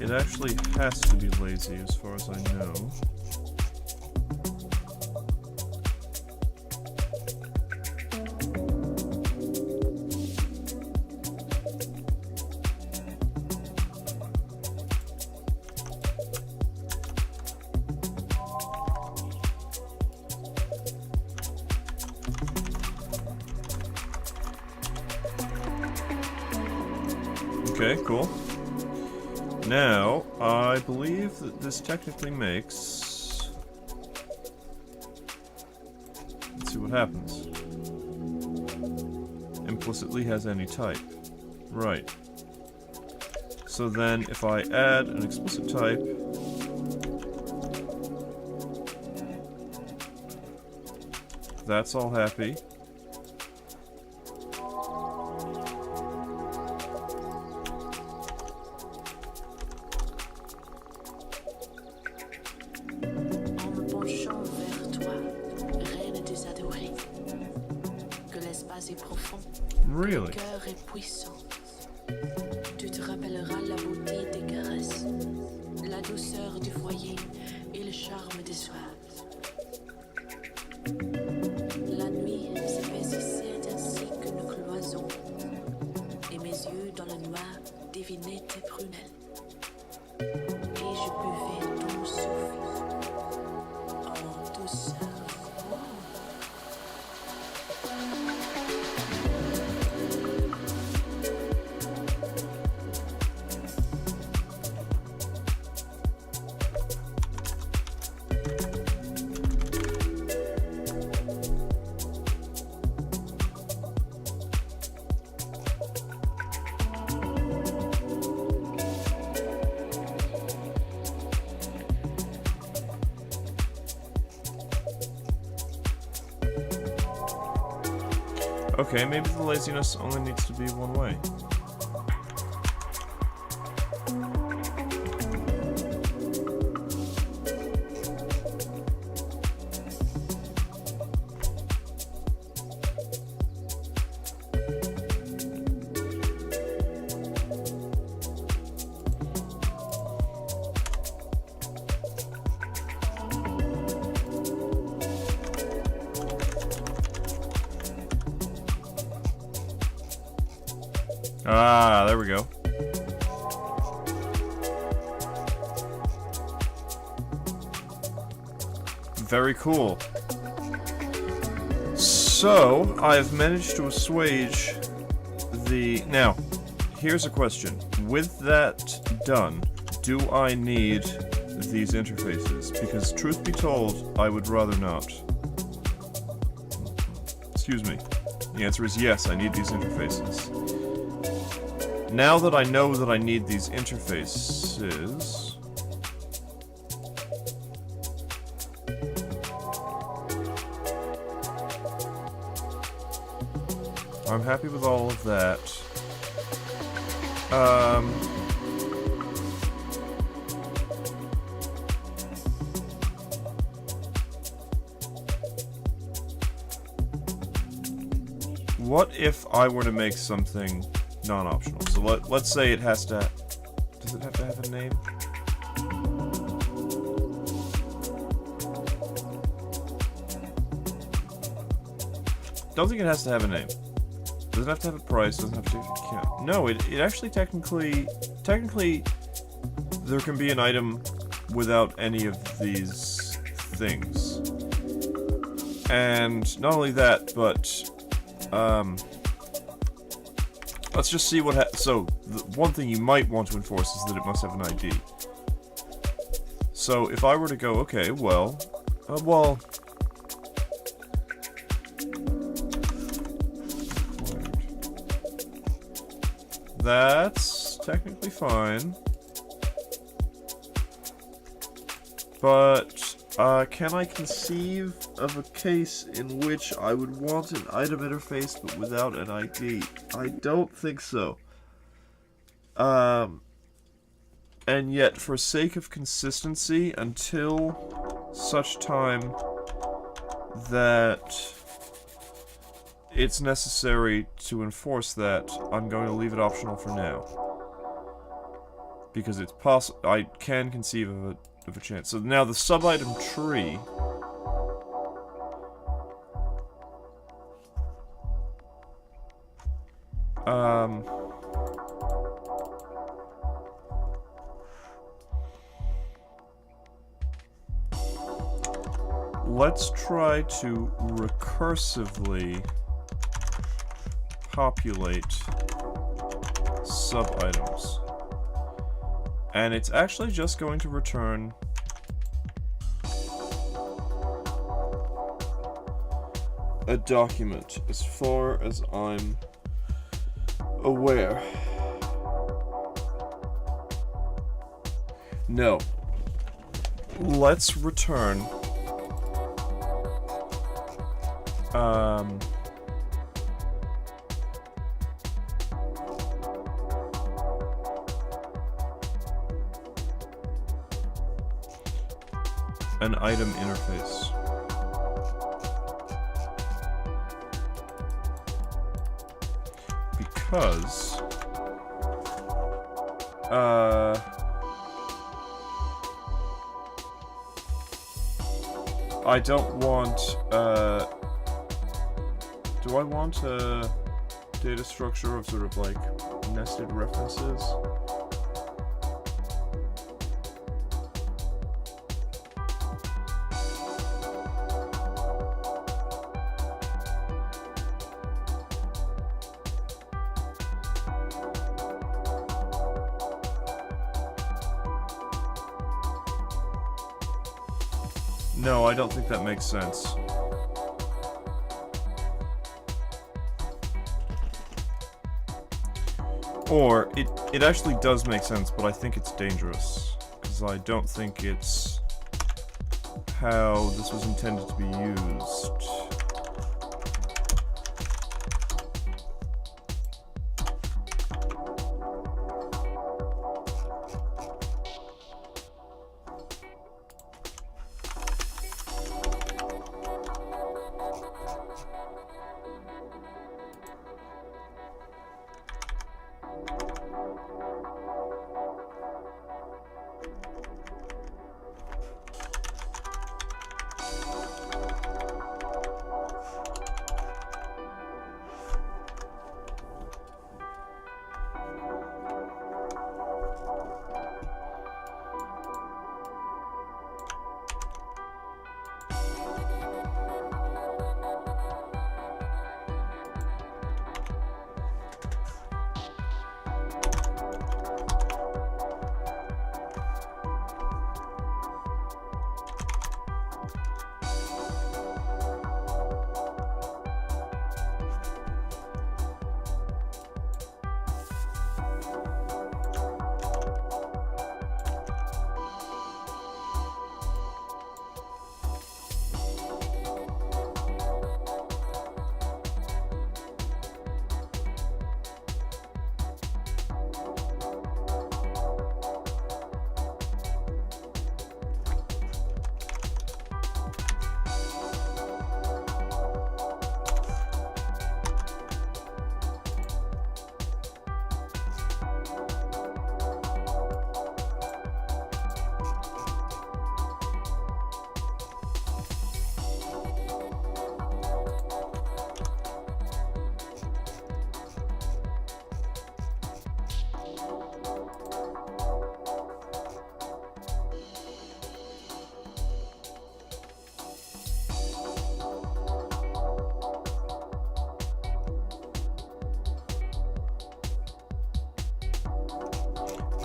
It actually has to be lazy as far as I know. Okay, cool. Now, I believe that this technically makes... Let's see what happens. Implicitly has any type. Right. So then, if I add an explicit type... That's all happy. Really? Cœur est puissant. Tu te rappelleras la beauté des caresses, la douceur du foyer et le charme des soirs. La nuit s'épaississait ainsi qu'une cloison, et mes yeux dans le noir devinaient tes prunelles. Et je buvais ton souffle en douceur. Okay, maybe the laziness only needs to be one way. Ah, there we go. Very cool. So, I've managed to assuage the... Now, here's a question. With that done, do I need these interfaces? Because, truth be told, I would rather not. Excuse me. The answer is yes, I need these interfaces. Now that I know that I need these interfaces... I'm happy with all of that. What if I were to make something non-optional? So let's say it has to... Does it have to have a name? Don't think it has to have a name. Doesn't have to have a price, doesn't have to count. No, it actually technically, there can be an item without any of these things. And not only that, but, let's just see what so, the one thing you might want to enforce is that it must have an ID. So, if I were to go, okay, well, that's technically fine. But, can I conceive of a case in which I would want an item interface but without an ID? I don't think so. And yet, for sake of consistency, until such time that it's necessary to enforce that, I'm going to leave it optional for now. Because it's possible, I can conceive of a chance. So now the sub-item tree... let's try to recursively populate sub-items. And it's actually just going to return a document, as far as I'm aware. No. Let's return an item interface. Because I don't want do I want a data structure of sort of like nested references? No, I don't think that makes sense. Or, it actually does make sense, but I think it's dangerous. Because I don't think it's how this was intended to be used.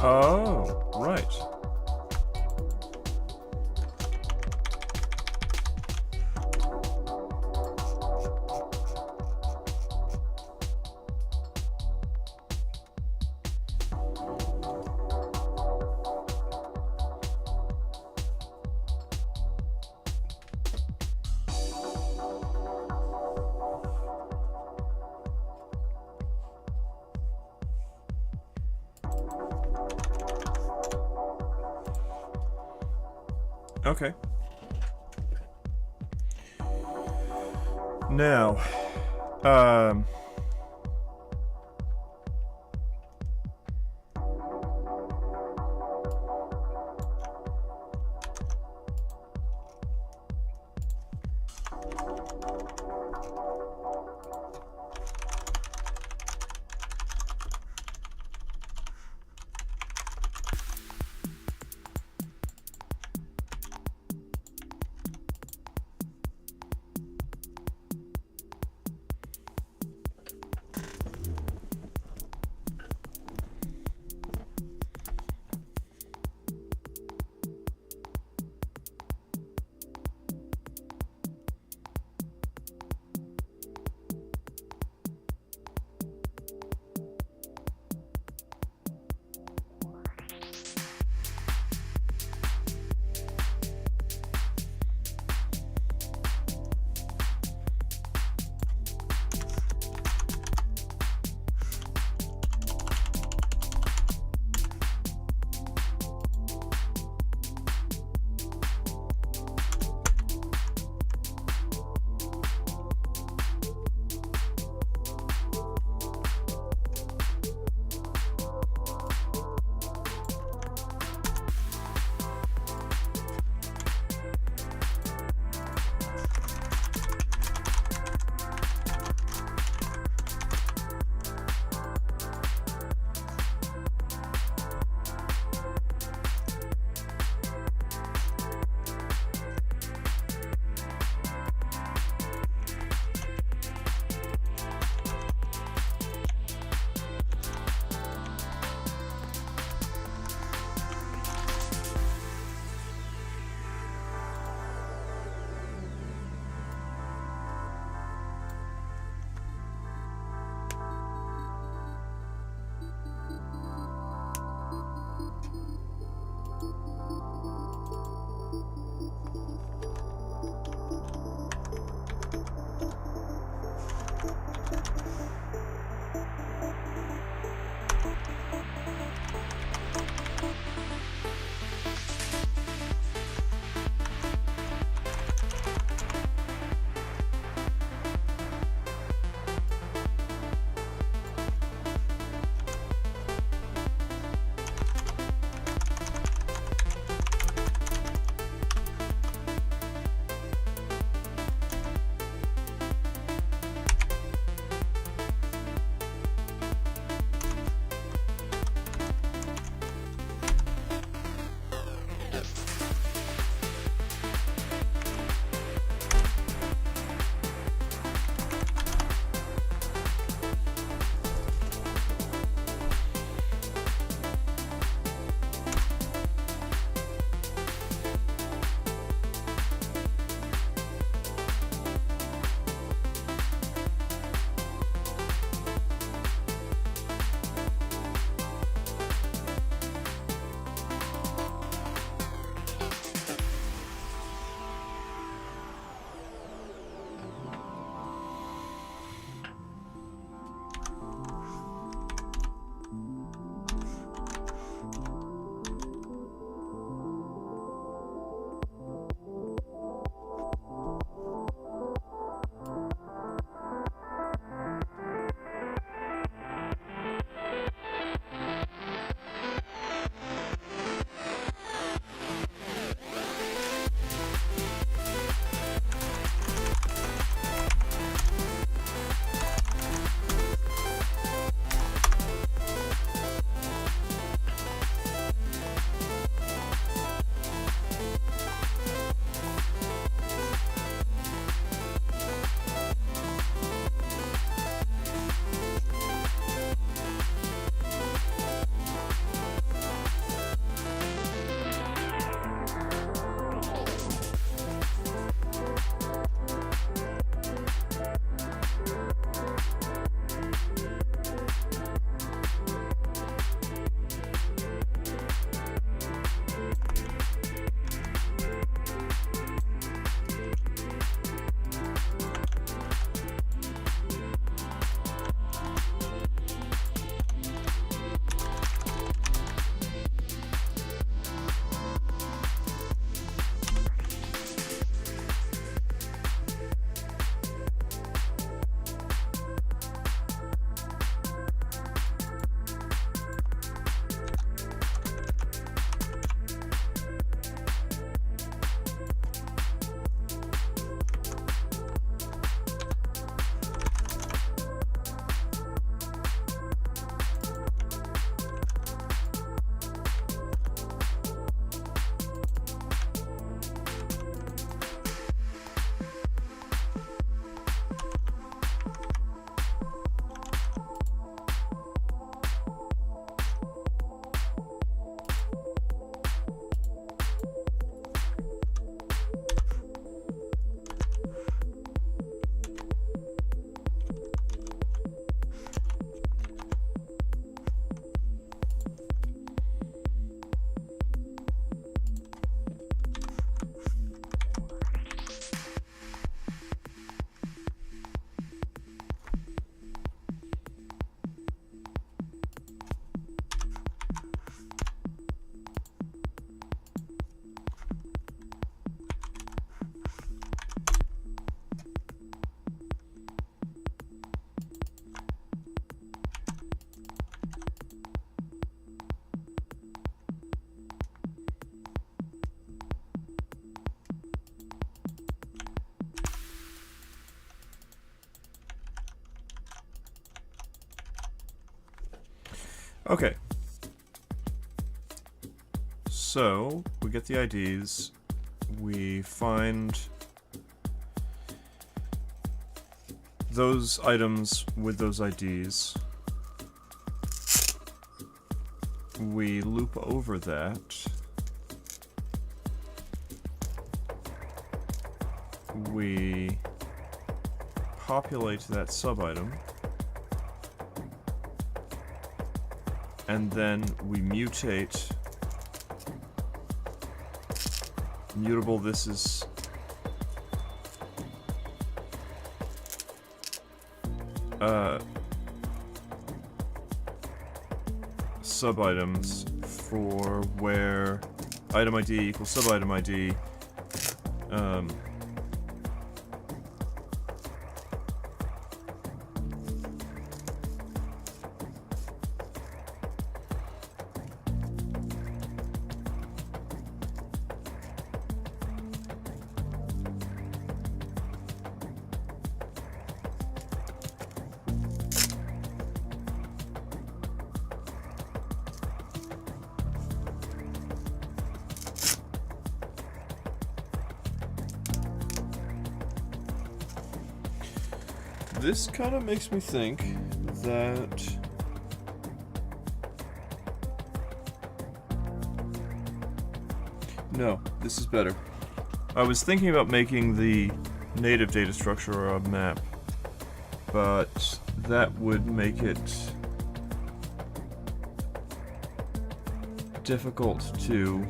Oh, right. Okay. Now, Okay. So, we get the IDs. We find those items with those IDs. We loop over that. We populate that sub-item. And then we mutate. Mutable, this is sub-items for where item ID equals sub-item ID. This kind of makes me think that no, this is better. I was thinking about making the native data structure a map, but that would make it difficult to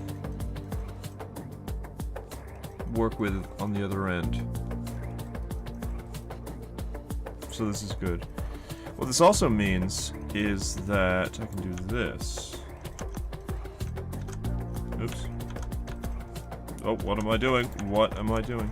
work with on the other end. So this is good. What this also means is that I can do this. Oops. Oh, what am I doing? What am I doing?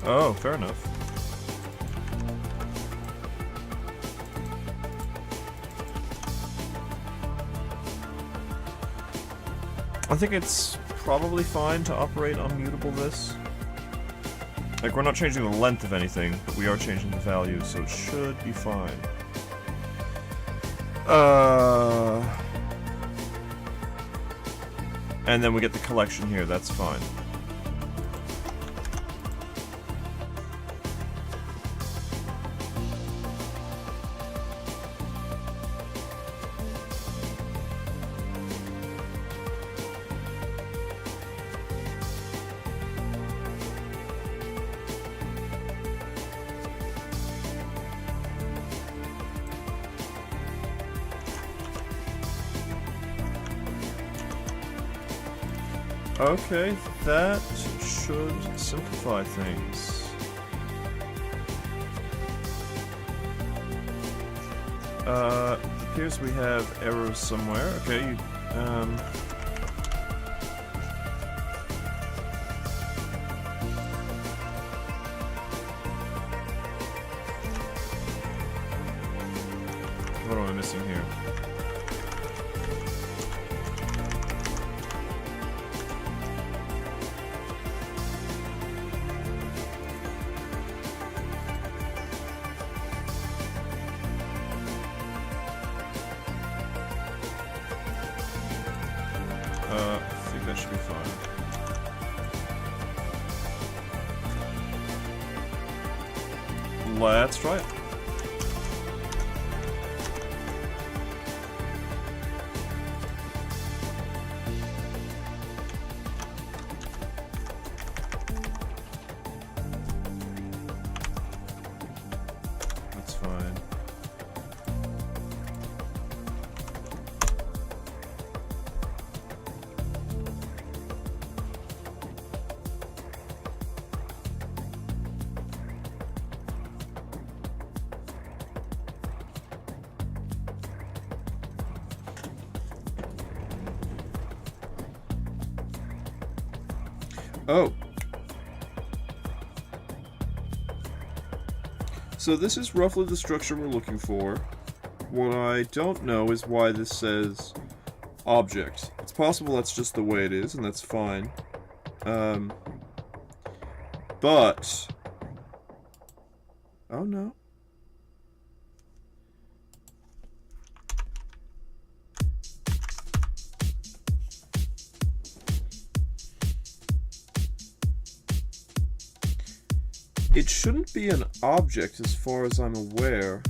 Oh, fair enough. I think it's probably fine to operate on mutable this. Like, we're not changing the length of anything, but we are changing the value, so it should be fine. And then we get the collection here, that's fine. Okay, that should simplify things. Appears we have errors somewhere. Okay, what am I missing here? I think that should be fine. Let's try it. fine. Oh. So this is roughly the structure we're looking for. What I don't know is why this says object. It's possible that's just the way it is, and that's fine. But... Oh no. It shouldn't be an object as far as I'm aware.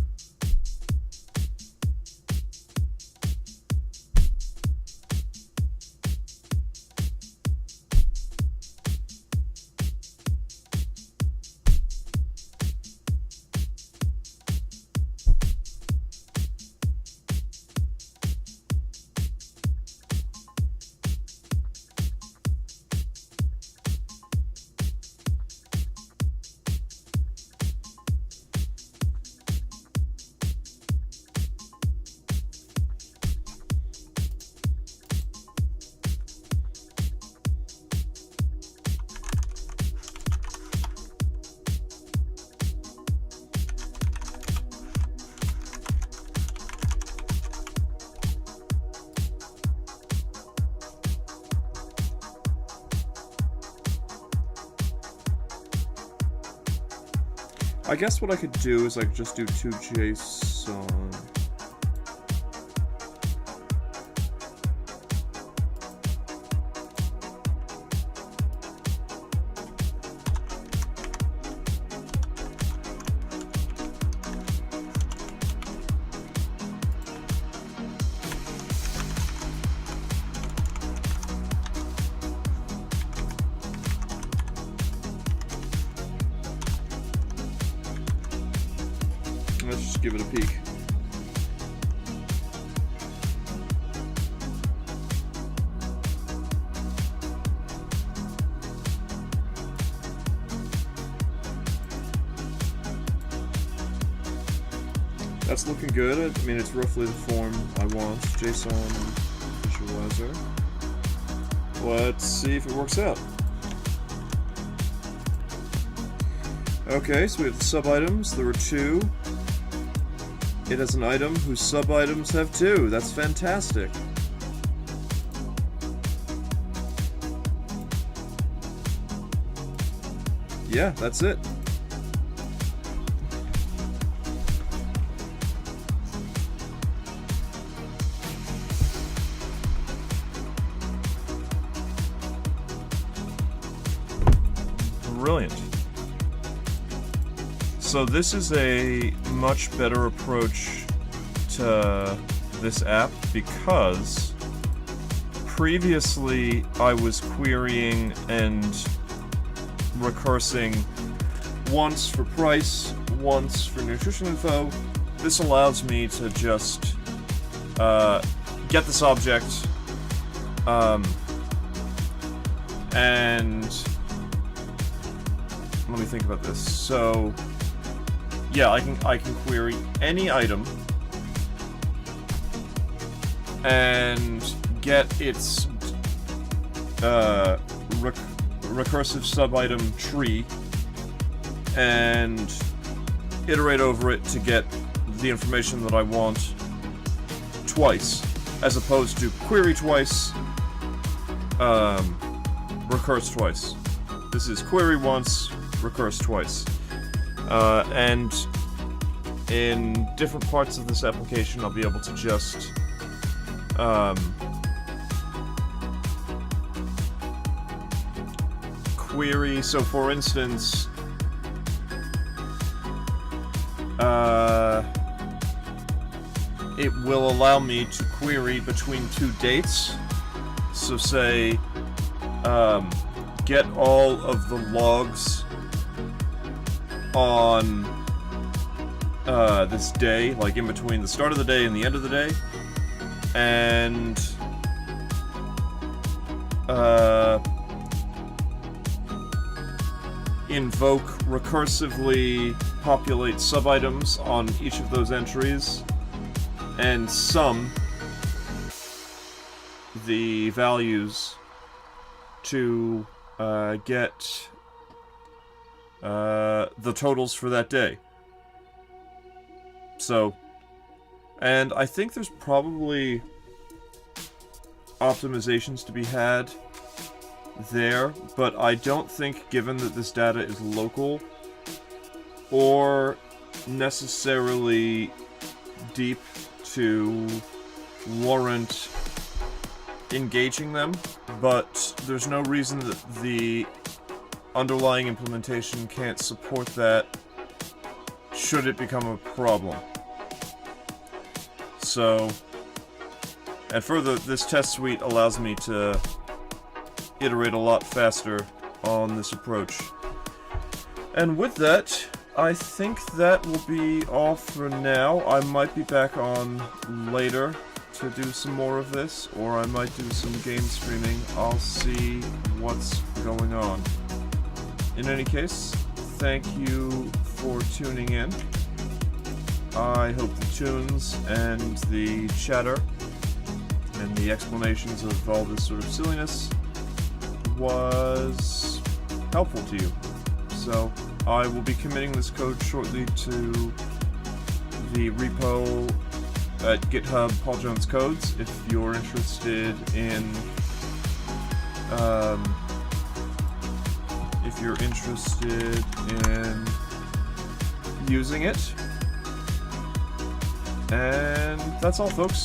I guess what I could do is I could just do 2JSON. Let's just give it a peek. That's looking good. I mean, it's roughly the form I want. JSON visualizer. Let's see if it works out. Okay, so we have the sub-items. There are 2. It has an item whose sub-items have 2. That's fantastic. Yeah, that's it. Brilliant. So this is a much better approach to this app because previously I was querying and recursing once for price, once for nutrition info. This allows me to just get this object and let me think about this. So yeah, I can query any item and get its recursive sub-item tree and iterate over it to get the information that I want twice, as opposed to query twice, recurse twice. This is query once, recurse twice. And in different parts of this application, I'll be able to just query. So, for instance, it will allow me to query between 2 dates. So, say, get all of the logs on this day, like in between the start of the day and the end of the day, and invoke recursively populate sub-items on each of those entries, and sum the values to get the totals for that day. So, and I think there's probably optimizations to be had there, but I don't think, given that this data is local or necessarily deep to warrant engaging them, but there's no reason that the underlying implementation can't support that should it become a problem. So, and further, this test suite allows me to iterate a lot faster on this approach. And with that, I think that will be all for now. I might be back on later to do some more of this, or I might do some game streaming. I'll see what's going on. In any case, thank you for tuning in. I hope the tunes and the chatter and the explanations of all this sort of silliness was helpful to you. So, I will be committing this code shortly to the repo at GitHub Paul Jones Codes if you're interested in using it. And that's all, folks.